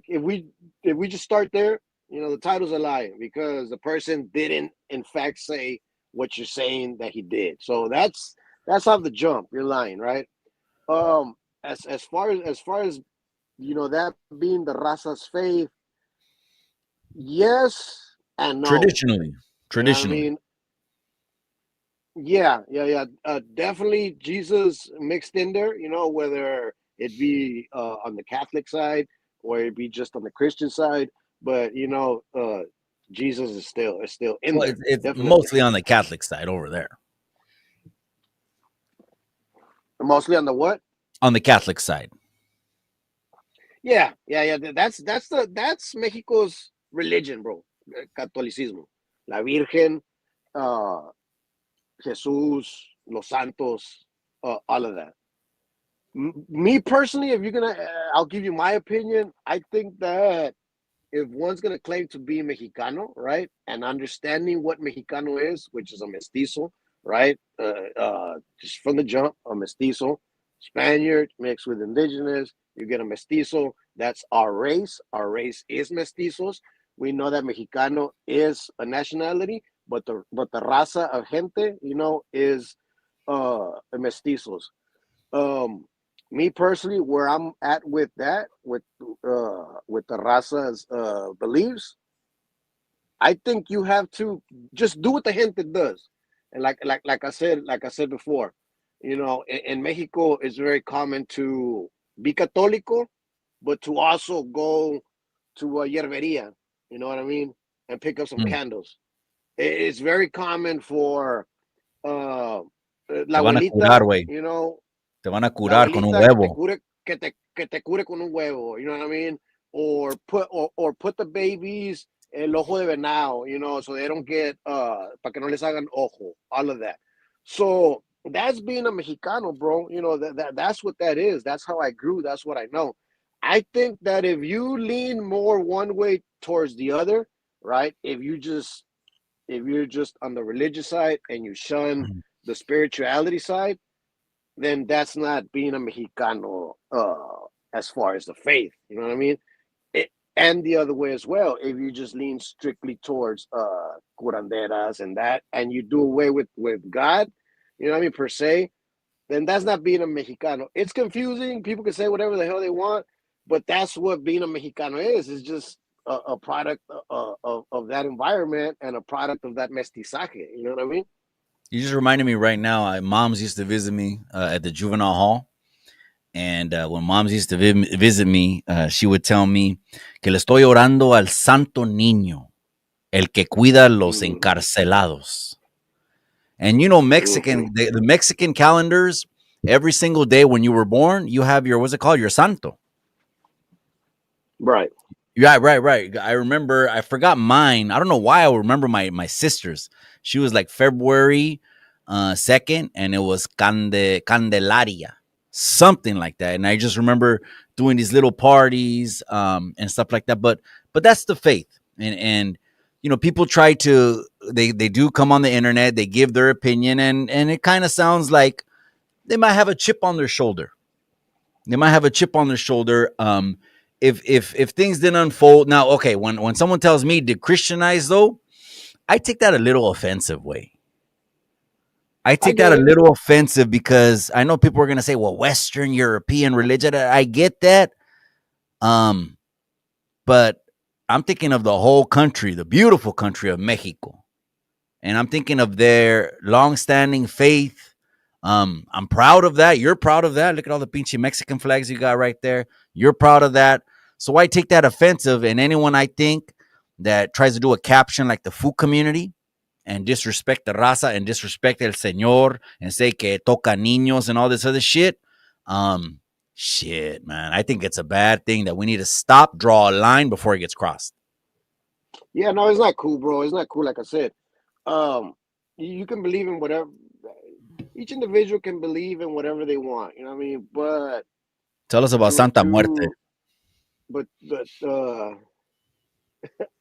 if we just start there, the title's a lie because the person didn't in fact say what you're saying that he did. So that's off the jump. You're lying, right? As far as that being the raza's faith, yes and no. Traditionally. You know what I mean? Yeah. Definitely Jesus mixed in there, whether it be on the Catholic side or it be just on the Christian side. But Jesus is still in Well, there. it's Definitely. mostly on the Catholic side over there. Mostly on the what? On the Catholic side. Yeah. That's Mexico's religion, bro. Catolicismo. La Virgen, uh, Jesús, los santos, all of that. Me personally, if you're gonna, I'll give you my opinion. I think that if one's gonna claim to be Mexicano, right, and understanding what Mexicano is, which is a mestizo, right, just from the jump, a mestizo, Spaniard mixed with indigenous, you get a mestizo. That's our race. Our race is mestizos. We know that Mexicano is a nationality, but the raza of gente, is mestizos. Um, Me personally, where I'm at with that, with the raza's beliefs, I think you have to just do what the gente does, and like I said before, in Mexico, it's very common to be católico, but to also go to a yerberia, you know what I mean, and pick up some Mm. candles. It's very common for uh, la Te van a curar, abuelita, güey. Te van a la curar con un abuelita huevo. que te cure con un huevo, you know what I mean? Or put the babies el ojo de venado, so they don't get para que no les hagan ojo, all of that. So that's being a Mexicano, bro. That's what that is. That's how I grew. That's what I know. I think that if you lean more one way towards the other, right? If you're just on the religious side and you shun Mhm. the spirituality side, then that's not being a Mexicano as far as the faith. You know what I mean? And the other way as well. If you just lean strictly towards curanderas and that, and you do away with God, you know what I mean, per se, then that's not being a Mexicano. It's confusing. People can say whatever the hell they want, but that's what being a Mexicano is. It's just a product of that environment and a product of that mestizaje. You know what I mean? You just reminded me right now. Moms used to visit me at the juvenile hall, and when moms used to visit me, she would tell me que le estoy orando al Santo Niño, el que cuida los Mm, encarcelados. And you know, mm-hmm. the Mexican calendars, every single day when you were born, you have your, what's it called? Your santo. Right. Yeah, right, right. I remember, I forgot mine. I don't know why I remember my sister's. She was like February 2nd, and it was Candelaria, something like that. And I just remember doing these little parties and stuff like that. But that's the faith. And you know, people try to, they do come on the internet, they give their opinion, and it kind of sounds like they might have a chip on their shoulder. They might have a chip on their shoulder. If things didn't unfold now, okay. When someone tells me to Christianize, though, I take that a little offensive way. I I take that get a it. little offensive because I know people are gonna say, "Well, Western European religion." I get that, um, but I'm thinking of the whole country, the beautiful country of Mexico. And I'm thinking of their long-standing faith. I'm proud of that. You're proud of that. Look at all the pinchy Mexican flags you got right there. You're proud of that. So I take that offensive, and anyone I think that tries to do a caption like the food community and disrespect the raza and disrespect el señor and say que toca niños and all this other shit, shit, man. I think it's a bad thing that we need to stop, draw a line before it gets crossed. Yeah, no, it's not cool, bro. It's not cool. Like I said, um, you can believe in whatever. Each individual can believe in whatever they want. You know what I mean? But Tell us about to Santa Muerte. to but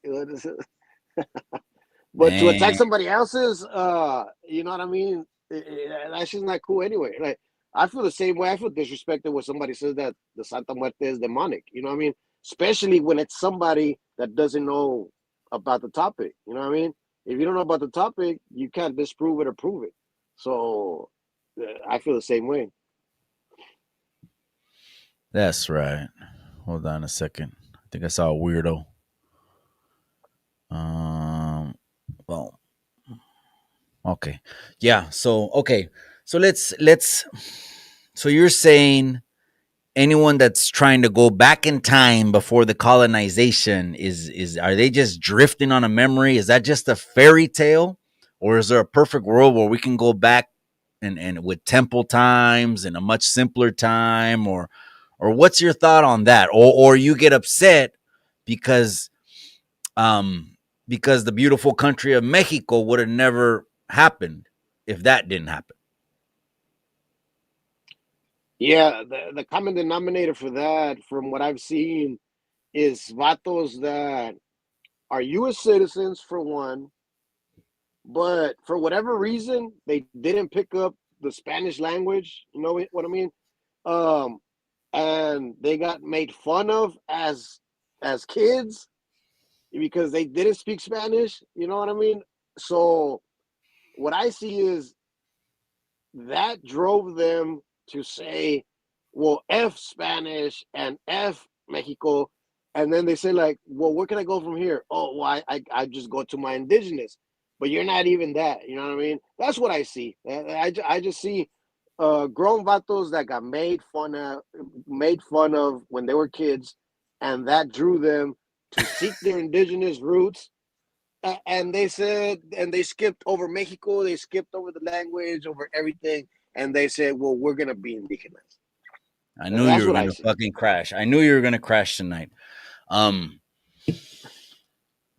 what is it? But to attack Man, somebody else's, you know what I mean? That's just not cool anyway. Like I feel the same way. I feel disrespected when somebody says that the Santa Muerte is demonic. You know what I mean? Especially when it's somebody that doesn't know about the topic. You know what I mean? If you don't know about the topic, you can't disprove it or prove it. So I feel the same way. that's right. Hold on a second. I think I saw a weirdo. Um, well, okay, yeah. So okay, so let's. So you're saying anyone that's trying to go back in time before the colonization is are they just drifting on a memory? Is that just a fairy tale, or is there a perfect world where we can go back and with temple times and a much simpler time, or what's your thought on that, or you get upset because um because the beautiful country of Mexico would have never happened if that didn't happen. Yeah, the common denominator for that, from what I've seen, is vatos that are U.S. citizens for one, but for whatever reason they didn't pick up the Spanish language. You know what I mean? Um, and they got made fun of as kids because they didn't speak Spanish. You know what I mean? So what I see is that drove them to say, well, F Spanish and F Mexico. And then they say, like, well, where can I go from here? Oh, well, I just go to my indigenous. But you're not even that. You know what I mean? That's what I see. I just see grown vatos that got made fun of when they were kids. And that drew them to seek their indigenous roots, and they said, and they skipped over Mexico, they skipped over the language, over everything, and they said, "Well, we're gonna be indigenous." I knew you That's were what I gonna see. fucking crash. I knew you were gonna crash tonight. Um,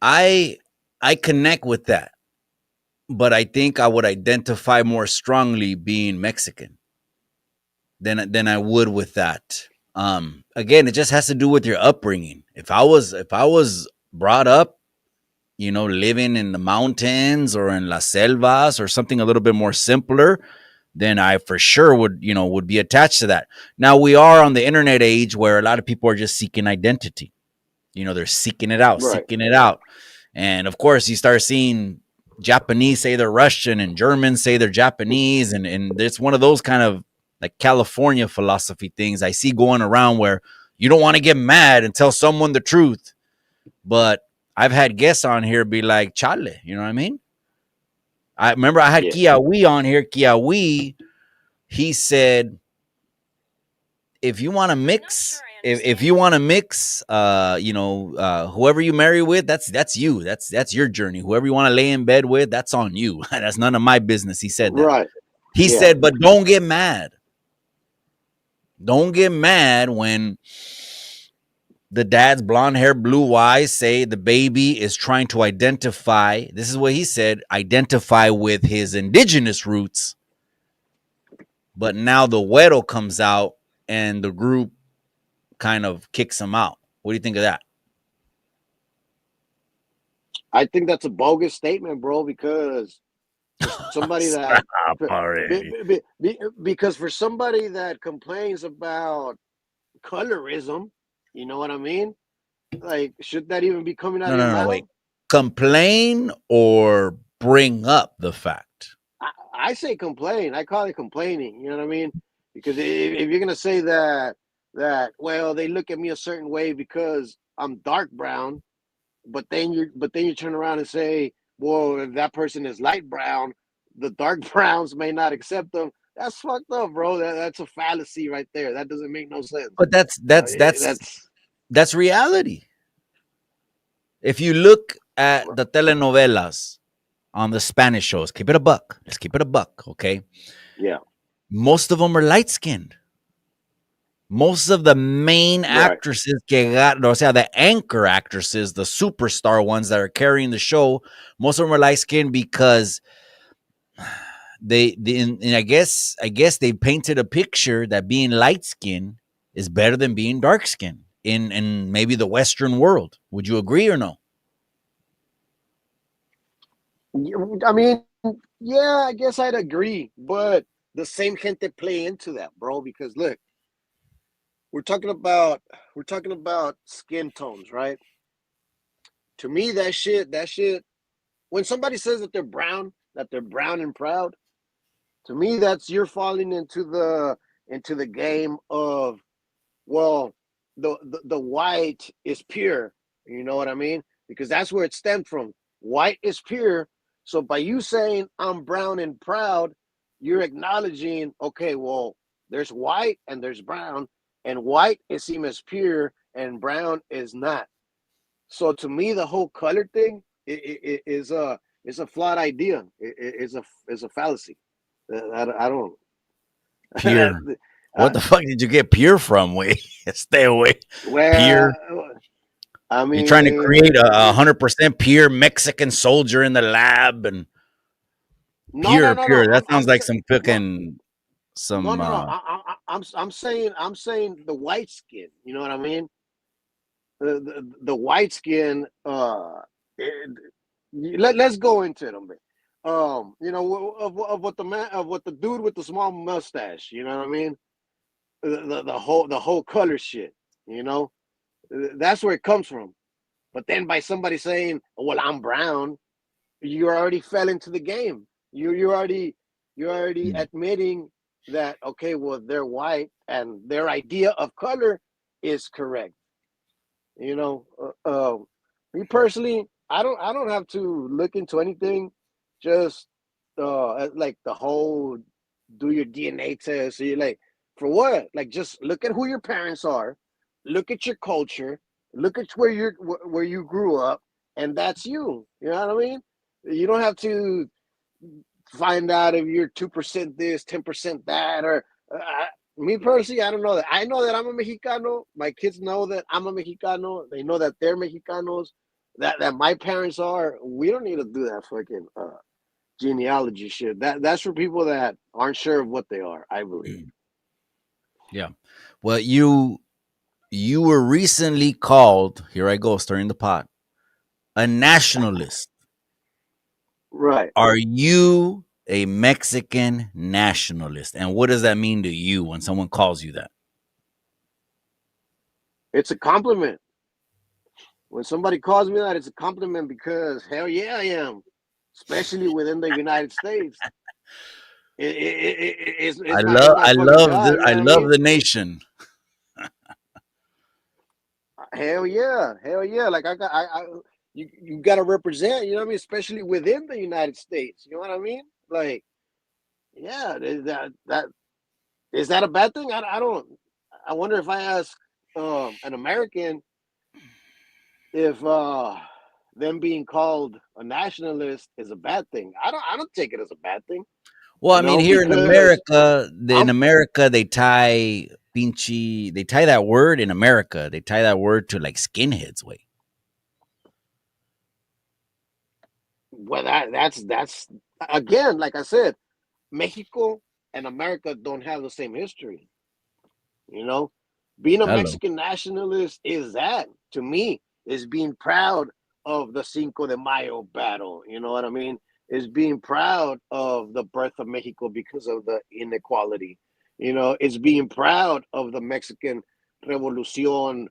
I I connect with that, but I think I would identify more strongly being Mexican than I would with that. Again, it just has to do with your upbringing. If I was brought up, you know, living in the mountains or in las selvas or something a little bit more simpler, then I for sure would, you know, would be attached to that. Now we are on the internet age where a lot of people are just seeking identity. You know, they're seeking it out, Right. seeking it out. And of course, you start seeing Japanese say they're Russian and Germans say they're Japanese. And it's one of those kind of like California philosophy things I see going around where you don't want to get mad and tell someone the truth. But I've had guests on here be like, chale, you know what I mean? I remember I had Yeah. Kiawi on here. Kiawi, he said, if you want to mix, if you want to mix, whoever you marry with, that's you. That's your journey. Whoever you want to lay in bed with, that's on you. That's none of my business. He said that. Right. He Yeah. said, but don't get mad. Don't get mad when the dad's blonde hair, blue eyes say the baby is trying to identify. This is what he said, identify with his indigenous roots. But now the güero comes out and the group kind of kicks him out. What do you think of that? I think that's a bogus statement, bro, because for somebody Stop that already. because for somebody that complains about colorism, you know what I mean? Like, should that even be coming out No, of your no, no, mouth? wait. Complain or bring up the fact? I say complain. I call it complaining. You know what I mean? Because if you're gonna say that well, they look at me a certain way because I'm dark brown, but then you turn around and say, well, if that person is light brown, the dark browns may not accept them. That's fucked up, bro. That's a fallacy right there. That doesn't make no sense. But that's that's that's That's that's reality. If you look at the telenovelas on the Spanish shows, keep it a buck. Let's keep it a buck, okay? yeah, Most of them are light skinned. Most of the main right. actresses o sea, the anchor actresses, the superstar ones that are carrying the show, most of them are light skinned because and I guess they painted a picture that being light skinned is better than being dark skinned in maybe the Western world. Would you agree or no? I mean, yeah, I guess I'd agree, but the same gente play into that, bro. Because look, we're talking about we're talking about skin tones, right? To me, that shit. When somebody says that they're brown and proud, to me, that's you're falling into the game of, well, the white is pure. You know what I mean? Because that's where it stemmed from. White is pure. So by you saying I'm brown and proud, you're acknowledging, okay, well, there's white and there's brown, and white is seen as pure and brown is not. So to me, the whole color thing is a flawed idea. Is a fallacy. I don't. Pure. uh, What the fuck did you get pure from? Wait, stay away. well, Pure. I You're trying to mean, create a 100% pure Mexican soldier in the lab and no, no, pure, no, no. pure. That I'm sounds like saying some no, fucking no, some no, no. I'm saying the white skin. You know what I mean? The white skin. It, let's go into it a bit. Of what the man of what the dude with the small mustache. You know what I mean? The whole color shit. You know, that's where it comes from. But then by somebody saying, "Well, I'm brown," you already fell into the game. You're already mm, admitting that, okay, well, they're white and their idea of color is correct. You know, me personally, I don't have to look into anything. Just like the whole do your DNA test. So you're like, for what? Like, just look at who your parents are, look at your culture, look at where you grew up, and that's you. You know what I mean? You don't have to find out if you're 2% this, 10% that, or me personally, I don't know that. I know that I'm a Mexicano. My kids know that I'm a Mexicano. They know that they're Mexicanos. That my parents are. We don't need to do that fucking genealogy shit. That's for people that aren't sure of what they are. I believe. yeah. Well, you were recently called, here I go, stirring the pot, a nationalist. Right. Are you a Mexican nationalist? And what does that mean to you when someone calls you that? It's a compliment. When somebody calls me that, it's a compliment because hell yeah, I am. Especially within the United States. It's my it's my I fucking love job. You know I what I love mean? the nation. Hell yeah, hell yeah. Like I got, I you got to represent. You know what I mean? Especially within the United States. You know what I mean? Like, yeah, is that a bad thing? I don't. I wonder if I ask an American if them being called a nationalist is a bad thing. I don't take it as a bad thing, Well, I you mean, know, here because In I'm America, they tie that word in America. They tie that word to like skinheads way. well that's again, like I said, Mexico and America don't have the same history. You know, being a Hello. Mexican nationalist is that to me is being proud of the Cinco de Mayo battle. You know what I mean? Is being proud of the birth of Mexico because of the inequality. You know, it's being proud of the Mexican Revolucion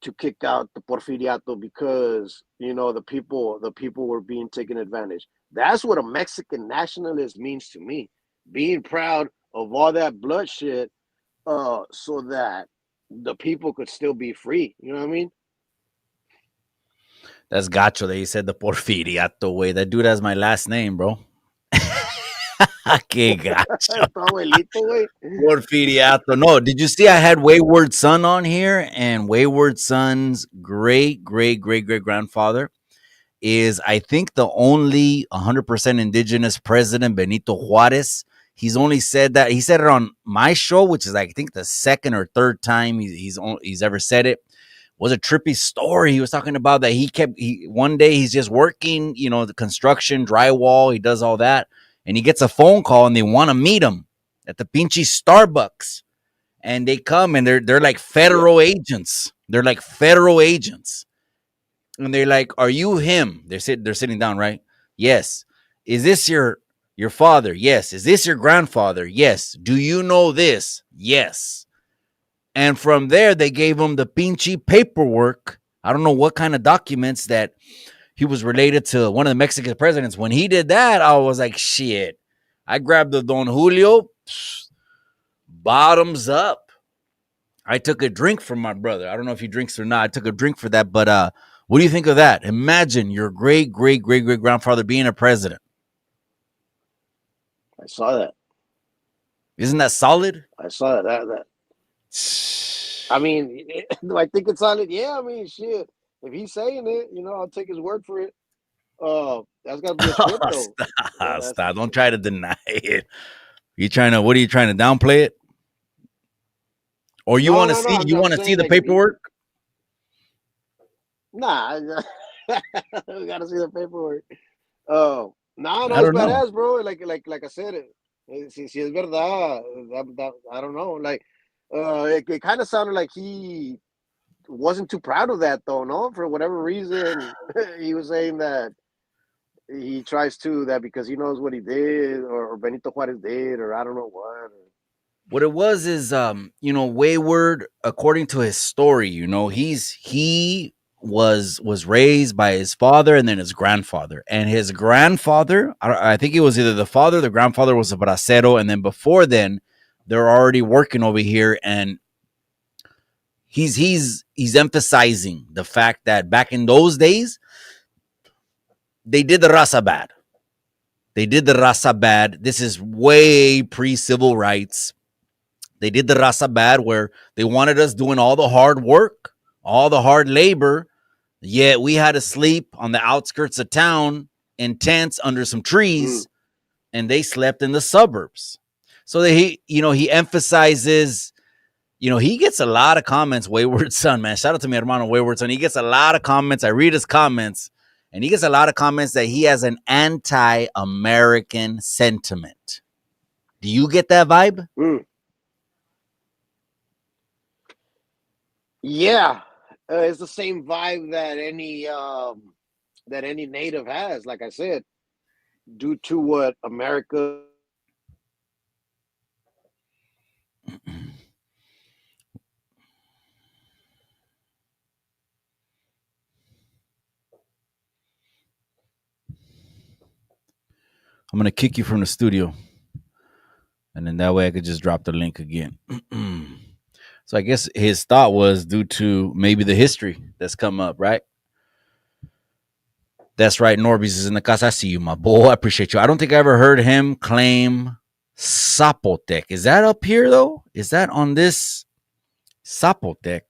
to kick out the Porfiriato because the people were being taken advantage. That's what a Mexican nationalist means to me. Being proud of all that bloodshed so that the people could still be free. You know what I mean? That's Gacho that you said the Porfiriato way. That dude has my last name, bro. Que gacho. Tu abuelito, güey. Porfiriato. No, did you see I had Wayward Son on here? And Wayward Son's great grandfather is, I think, the only 100% indigenous president, Benito Juarez. He's only said that. He said it on my show, which is, I think, the second or third time he's ever said it. Was a trippy story. He was talking about that one day he's just working, the construction, drywall, he does all that, and he gets a phone call and they want to meet him at the pinchy Starbucks. And they come and they're like Yeah. federal agents. They're like federal agents. And they're like, "Are you him?" They're sitting down, right? Yes. Is this your father? Yes. Is this your grandfather? Yes. Do you know this? Yes. And from there, they gave him the pinchy paperwork. I don't know what kind of documents that he was related to one of the Mexican presidents. When he did that, I was like, shit. I grabbed the Don Julio, bottoms up. I took a drink from my brother. I don't know if he drinks or not. I took a drink for that. But what do you think of that? Imagine your great grandfather being a president. I saw that. Isn't that solid? I saw that. I mean, do I think it's solid? Yeah, I mean, shit. If he's saying it, I'll take his word for it. That's got to be a trip, though. Stop, stop. Don't try to deny it. What are you trying to downplay it? Or you No, want to no, no. see I'm, you I'm want to see saying the like if he, paperwork? nah, we gotta see the paperwork. No, no, I it's don't know. badass, bro. Like I said, si es verdad, I don't know. Like, it kind of sounded like he wasn't too proud of that, though. No, for whatever reason, he was saying that he tries to that because he knows what he did, or Benito Juarez did, or I don't know what. What it was is, Wayward, according to his story, he was raised by his father and then his grandfather. And his grandfather, I think it was either the father, or the grandfather was a bracero, and then before then, they're already working over here, and he's emphasizing the fact that back in those days, they did the raza bad. They did the raza bad. This is way pre-civil rights. They did the raza bad where they wanted us doing all the hard work, all the hard labor, yet we had to sleep on the outskirts of town in tents under some Mm. trees, and they slept in the suburbs. So that he emphasizes, he gets a lot of comments, Wayward Son, man. Shout out to mi hermano Wayward Son. He gets a lot of comments. I read his comments, and he gets a lot of comments that he has an anti-American sentiment. Do you get that vibe? Mm. Yeah, it's the same vibe that any native has. Like I said, due to what America. I'm going to kick you from the studio. And then that way I could just drop the link again. So I guess his thought was due to maybe the history that's come up, right? That's right. Norby's is in the casa. I see you, my boy. I appreciate you. I don't think I ever heard him claim Zapotec. Is that up here, though? Is that on this Zapotec?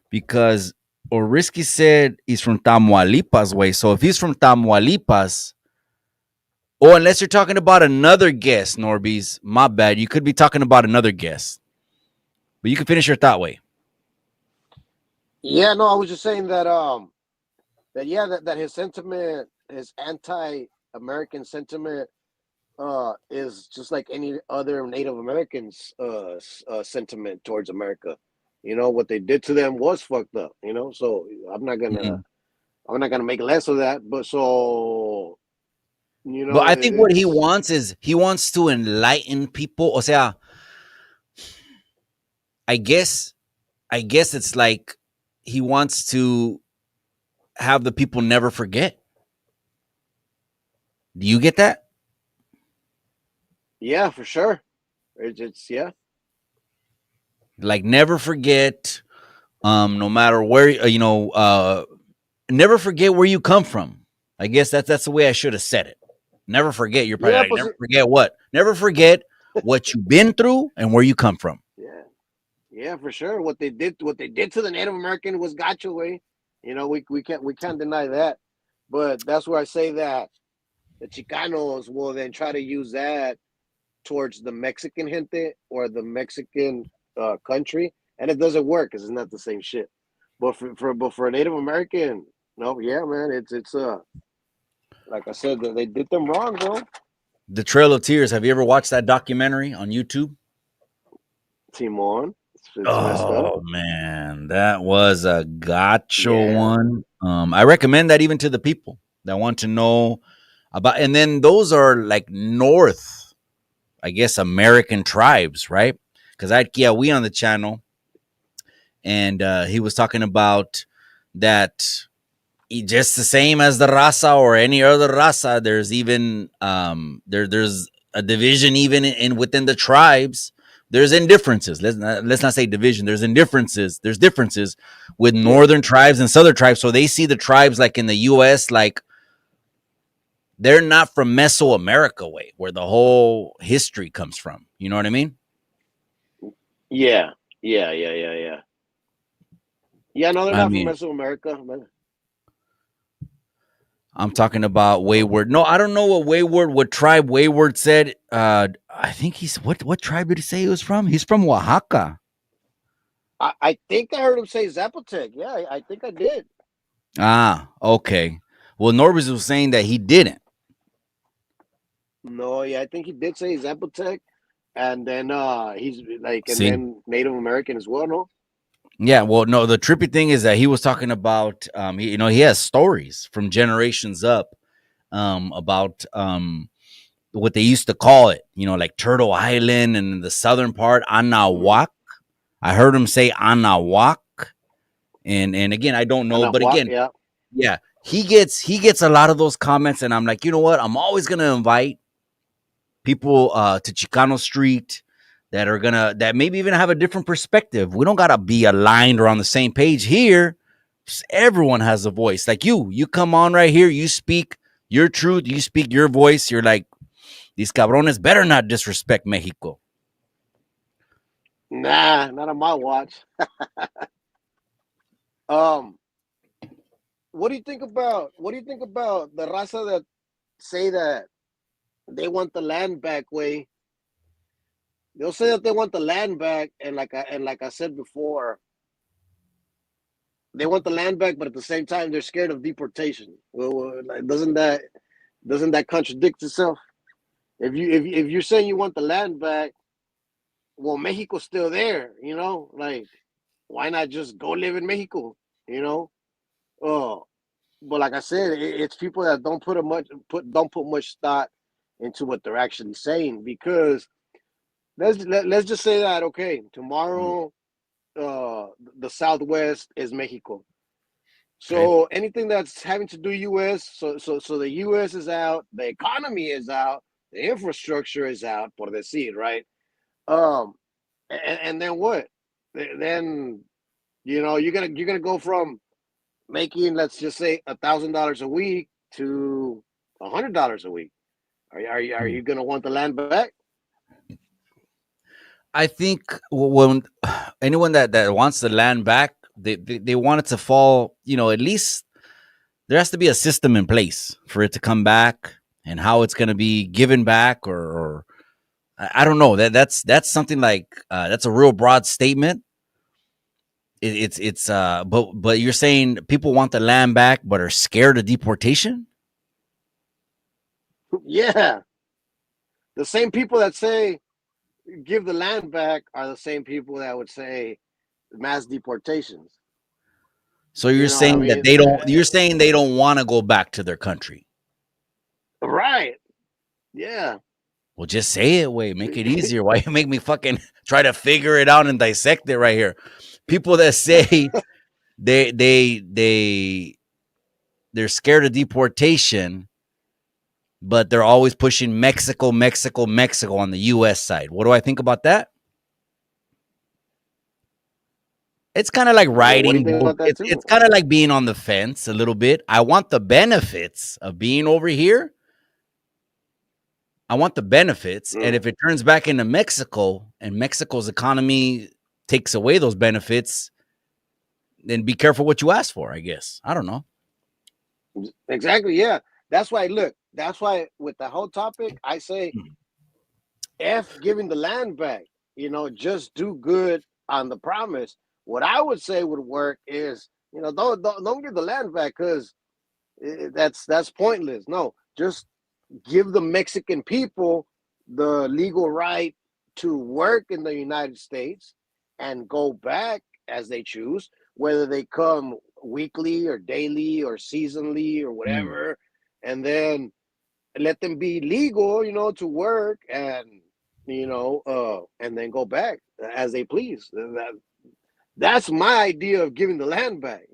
Because Orisky said he's from Tamaulipas way. So if he's from Tamaulipas, oh, unless you're talking about another guest, Norby's, my bad. You could be talking about another guest. But you can finish your thought way. Yeah, no, I was just saying that his sentiment, his anti-American sentiment, is just like any other Native Americans' sentiment towards America. You know what they did to them was fucked up. You know, so Mhm. I'm not gonna make less of that. But so you But know, I think what he it's wants is he wants to enlighten people. O sea, I guess it's like he wants to have the people never forget. Do you get that? yeah, for sure. It's yeah. Like never forget, no matter where never forget where you come from. I guess that's the way I should have said it. Never forget. You're probably Yeah, like, never forget what? Never forget what you've been through and where you come from. yeah, yeah, for sure. What they did to the Native American was gotcha way. You know, we can't deny that. But that's where I say that the Chicanos will then try to use that towards the Mexican gente or the Mexican country, and it doesn't work because it's not the same shit. But for a Native American, no, yeah, man, it's like I said, they did them wrong, bro. The Trail of Tears. Have you ever watched that documentary on YouTube? Timon, it's messed up. Oh man, that was a gotcha Yeah, one. I recommend that even to the people that want to know about. And then those are like North, I guess, American tribes, right? Because I had Kiawi on the channel, and he was talking about that just the same as the raza or any other raza. There's even there's a division even in within the tribes. There's indifferences. Let's not say division. There's indifferences. There's differences with yeah. northern tribes and southern tribes. So they see the tribes like in the U.S. like they're not from Mesoamerica way, where the whole history comes from. You know what I mean? Yeah, yeah. Yeah, no, they're I not from mean, Mesoamerica. Man. I'm talking about Wayward. No, I don't know what tribe Wayward said. I think he's what tribe did he say he was from? He's from Oaxaca. I think I heard him say Zapotec. Yeah, I think I did. Ah, okay. Well, Norbis was saying that he didn't. No, yeah, I think he did say Zapotec, and then he's like, and See? then Native American as well. No, Yeah, well, no, the trippy thing is that he was talking about he has stories from generations up about what they used to call it, like Turtle Island and the southern part, Anahuac. I heard him say Anahuac. And again, I don't know, but Anahuac. again, Yeah, yeah, he gets a lot of those comments, and I'm like, you know what? I'm always gonna invite people to Chicano Street that maybe even have a different perspective. We don't gotta be aligned or on the same page here. Just everyone has a voice. Like you come on right here, you speak your truth, you speak your voice. You're like, these cabrones better not disrespect Mexico. nah, not on my watch. Um, what do you think about the raza that say that they want the land back? Way they'll say that they want the land back, and like I said before, they want the land back, but at the same time they're scared of deportation. Like, doesn't that contradict itself? If you're saying you want the land back, well, Mexico's still there. You know, like why not just go live in Mexico? You know, uh, but like I said, it's people that don't put much thought into what they're actually saying because let's just say that okay, Mm, tomorrow uh the Southwest is Mexico. okay. So anything that's having to do US, so the US is out, the economy is out, the infrastructure is out, por decir, right? Um, and then what? Then you're gonna go from making, let's just say, $1,000 a week to $100 a week. Are Hmm. you gonna want the land back? I think when anyone that wants the land back, they want it to fall. At least there has to be a system in place for it to come back, and how it's going to be given back, or I don't know. That's something like that's a real broad statement. But you're saying people want the land back, but are scared of deportation. Yeah, the same people that say give the land back are the same people that would say mass deportations. So You you're know what I saying that mean? they don't. You're saying they don't want to go back to their country. Right? Yeah. Well, just say it. Wait, make it easier. Why you make me fucking try to figure it out and dissect it right here? People that say they they they they're scared of deportation, but they're always pushing Mexico, Mexico, Mexico on the U.S. side. What do I think about that? It's kind of like What do you riding think both. about that It's too? kind of like being on the fence a little bit. I want the benefits of being over here. I want the benefits, and Mm. if it turns back into Mexico and Mexico's economy takes away those benefits, then be careful what you ask for, I guess. I don't know. Exactly. Yeah. That's why. Look. That's why with the whole topic, I say F giving the land back. Just do good on the promise. What I would say would work is, don't give the land back because that's pointless. No, just give the Mexican people the legal right to work in the United States and go back as they choose, whether they come weekly or daily or seasonally or Mm. whatever, and then let them be legal, to work and then go back as they please. That's my idea of giving the land back.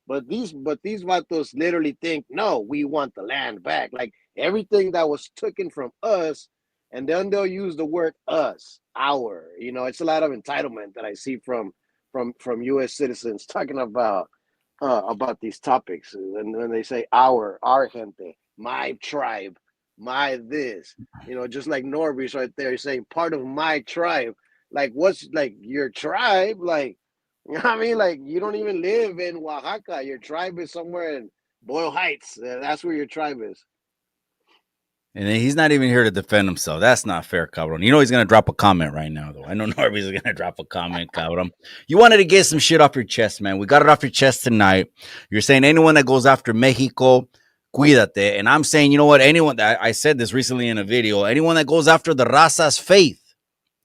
But these vatos literally think, no, we want the land back. Like everything that was taken from us, and then they'll use the word us, our. It's a lot of entitlement that I see from US citizens talking about these topics. And when they say our gente, my tribe, my this, just like Norby's right there saying part of my tribe. Like what's like your tribe? Like you know what I mean? Like you don't even live in Oaxaca. Your tribe is somewhere in Boyle Heights. That's where your tribe is. And then he's not even here to defend himself. That's not fair, cabron. He's going to drop a comment right now, though. I know Norby's going to drop a comment, cabron. You wanted to get some shit off your chest, man. We got it off your chest tonight. You're saying anyone that goes after Mexico, cuídate. And I'm saying, you know what? Anyone that I said this recently in a video, anyone that goes after the raza's faith,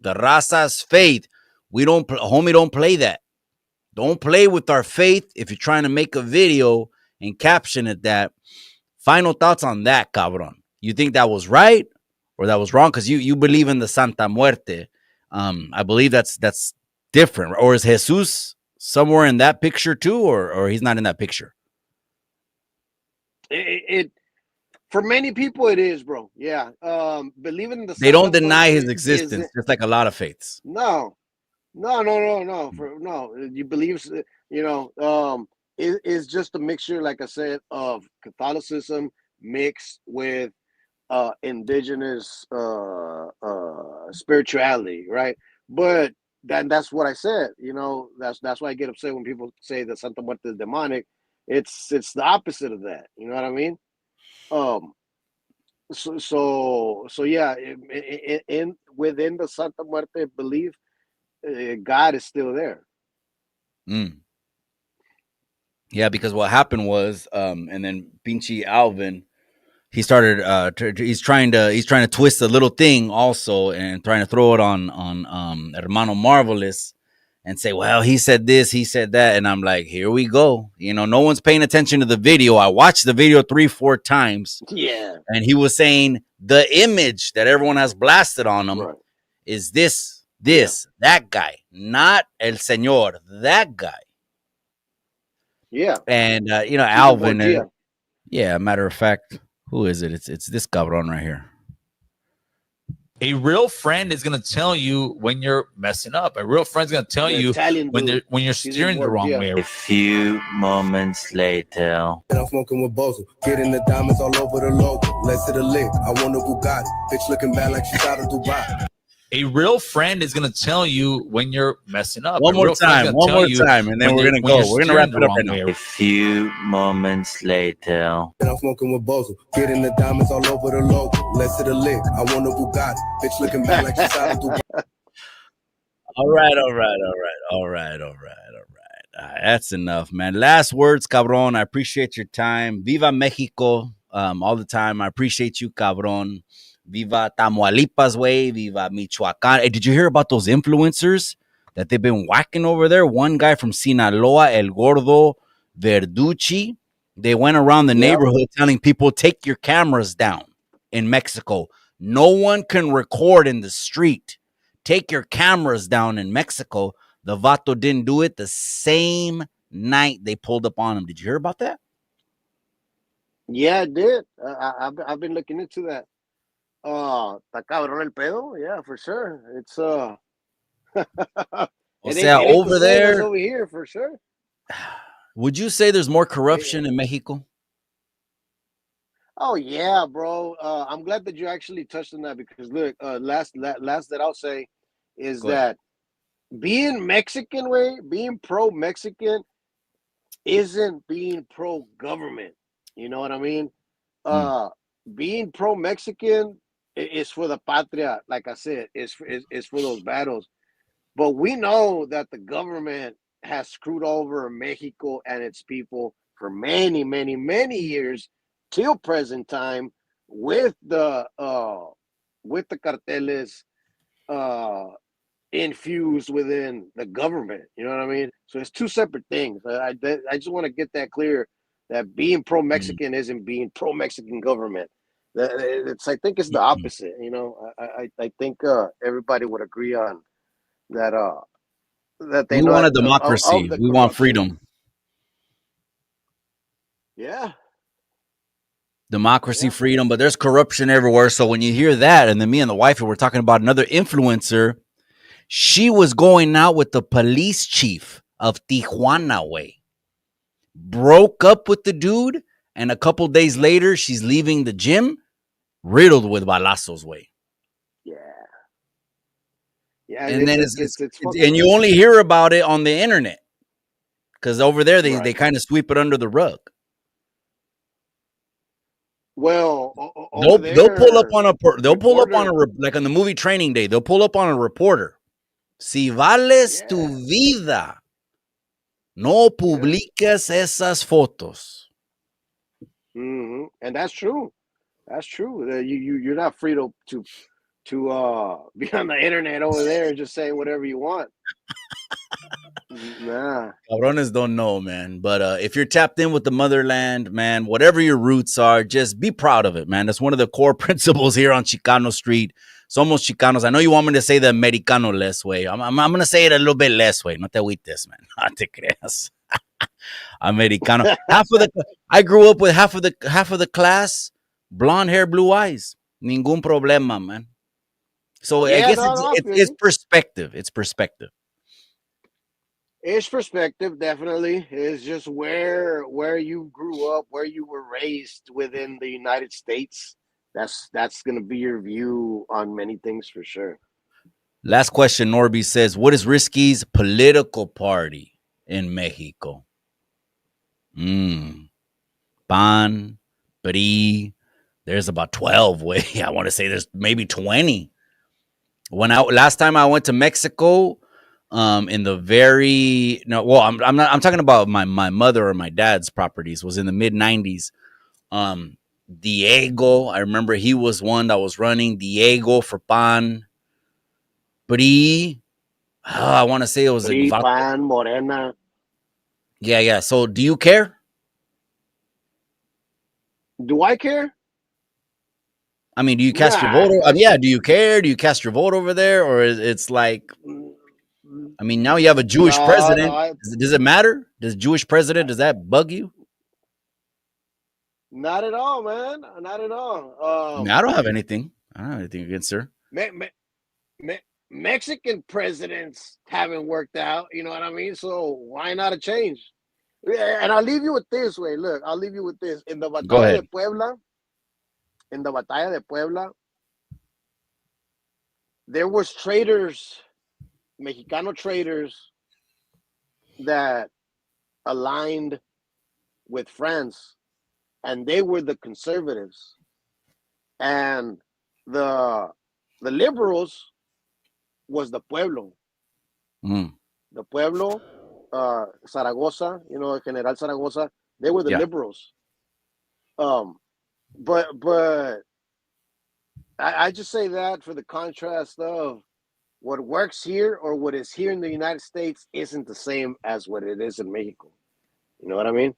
homie, don't play that. Don't play with our faith if you're trying to make a video and caption it that. Final thoughts on that, cabron. You think that was right or that was wrong? Because you believe in the Santa Muerte. I believe that's different. Or is Jesus somewhere in that picture too, or he's not in that picture? It for many people it is, bro. Yeah. Believing in the They don't Santa deny his Muerte is existence, just like a lot of faiths. no, no. For no, you believe is just a mixture, like I said, of Catholicism mixed with indigenous spirituality, right? But that's what I said. That's why I get upset when people say that Santa Muerte is demonic. It's the opposite of that. You know what I mean? Um. So yeah, in within the Santa Muerte belief, God is still there. Mm. Yeah, because what happened was, and then Pinchy Alvin, he started he's trying to twist a little thing also and trying to throw it on Hermano Marvelous and say, well, he said this, he said that, and I'm like, here we go. No one's paying attention to the video. I watched the video 3-4 times, Yeah. and he was saying the image that everyone has blasted on him Right. is this, Yeah. that guy, not El Señor, that guy. Yeah. And He's a Alvin, Borgia. yeah, matter of fact, who is it? It's this cabron right here. A real friend is gonna tell you when you're messing up. A real friend's gonna tell The you Italian when dude. you're He's steering the important, wrong yeah. way. A few moments later. And I'm smoking with Bozo, getting the diamonds all over the logo. Let's hit a lick. I want a Bugatti, bitch looking bad like she's out of Dubai. A real friend is gonna tell you when you're messing up. One A more real friend's time, gonna one tell more you time, and then when we're gonna when go. you're We're gonna wrap steering it the up right wrong now. way. A few moments later. And I'm smoking with Bozo, getting the diamonds all over the logo. Let's hit a lick. I want a Bugatti, bitch looking bad like she's out of Dubai. All right. That's enough, man. Last words, cabron. I appreciate your time. Viva Mexico, all the time. I appreciate you, cabron. Viva Tamaulipas, way. Viva Michoacan. Hey, did you hear about those influencers that they've been whacking over there? One guy from Sinaloa, El Gordo Verducci. They went around the neighborhood telling people, take your cameras down in Mexico. No one can record in the street. Take your cameras down in Mexico. The vato didn't do it the same night they pulled up on him. Did you hear about that? Yeah, I did. I've been looking into that. Está cabrón el pedo. Yeah, for sure. It's O it sea, ain't the over same as there, over here for sure. would you say there's more corruption in Mexico? Oh yeah, bro. I'm glad that you actually touched on that because look, last that I'll say is Go ahead. that being Mexican way, being pro Mexican isn't being pro government. You know what I mean? Being pro Mexican is for the patria, like I said, is for those battles. But we know that the government has screwed over Mexico and its people for many, many, many years till present time with the carteles uh infused within the government. You know what I mean? So it's two separate things. I just want to get that clear that being pro Mexican isn't being pro Mexican government. It's I think it's the opposite. You know, I think everybody would agree on that. That they We know want a that democracy. of the We want corruption. freedom. Yeah. Democracy, freedom, but there's corruption everywhere. So when you hear that, and then me and the wife were talking about another influencer, she was going out with the police chief of Tijuana way. Broke up with the dude, and a couple days later, she's leaving the gym riddled with balazos way. Yeah. Yeah. And then It's and you only hear about it on the internet because over there they kind of sweep it under the rug. Well, They'll pull up on like on the movie Training Day. They'll pull up on a reporter. Si vales tu vida, no publiques esas fotos. Mm-hmm. And that's true. That's true. You're not free to be on the internet over there and just say whatever you want. Nah. Cabrones don't know, man. But if you're tapped in with the motherland, man, whatever your roots are, just be proud of it, man. That's one of the core principles here on Chicano Street. Somos Chicanos. I know you want me to say the Americano less way. I'm going to say it a little bit less way. No te agüites, man. No te creas. Americano. I grew up with half of the class, blonde hair, blue eyes. Ningún problema, man. So I guess it's perspective. It's perspective. It's perspective, definitely. It's just where you grew up, where you were raised within the United States. That's gonna be your view on many things for sure. Last question, Norby says, what is Risky's political party in Mexico? PAN, PRI. There's about 12 way. I want to say there's maybe 20. Last time I went to Mexico, I'm talking about my mother or my dad's properties was in the mid 90s. Diego, I remember he was one that was running. Diego for PAN. PRI, I want to say it was PRI, PAN, Morena. Yeah. So do you care? Do I care? I mean, do you cast your vote? Do you care? Do you cast your vote over there? Or it's like, I mean, now you have a Jewish president. Does it matter? Does Jewish president, does that bug you? Not at all, man. Not at all. I mean, I don't have anything against her. Me- me- Mexican presidents haven't worked out. You know what I mean? So why not a change? Yeah, and I'll leave you with this way. Look, I'll leave you with this. Go ahead. In the Batalla de Puebla, there was traitors, Mexicano traitors that aligned with France, and they were the conservatives, and the liberals was the pueblo. Mm. The pueblo, Zaragoza, you know, General Zaragoza, they were the Yeah. liberals. But I just say that for the contrast of what works here or what is here in the United States isn't the same as what it is in Mexico. You know what I mean?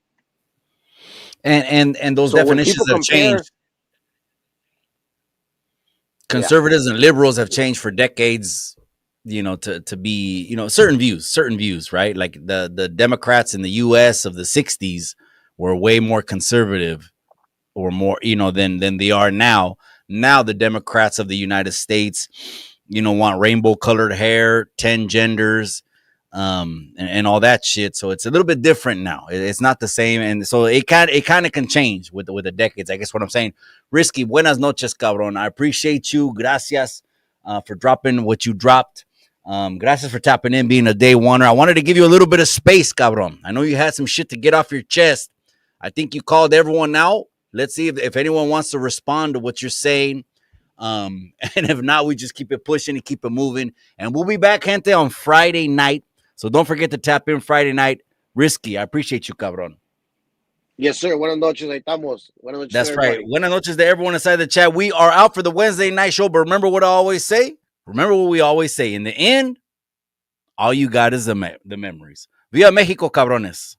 And those So when definitions people have compare, changed. Conservatives and liberals have changed for decades, you know, to be, you know, certain views, right? Like the Democrats in the US of the 60s were way more conservative or more, you know, than they are now. Now the Democrats of the United States, you know, want rainbow colored hair, 10 genders, and all that shit. So it's a little bit different now. It's not the same, and so it kind of can change with the decades. I guess what I'm saying. Risky, buenas noches, cabrón. I appreciate you. Gracias for dropping what you dropped. Gracias for tapping in, being a day oneer. I wanted to give you a little bit of space, cabrón. I know you had some shit to get off your chest. I think you called everyone out. Let's see if anyone wants to respond to what you're saying. And if not, we just keep it pushing and keep it moving. And we'll be back, gente, on Friday night. So don't forget to tap in Friday night. Risky, I appreciate you, cabrón. yes, sir. Buenas noches, ahí estamos. Buenas noches, That's right. everybody. Buenas noches to everyone inside the chat. We are out for the Wednesday night show, but remember what I always say? Remember what we always say. In the end, all you got is the memories. Via Mexico, cabrones.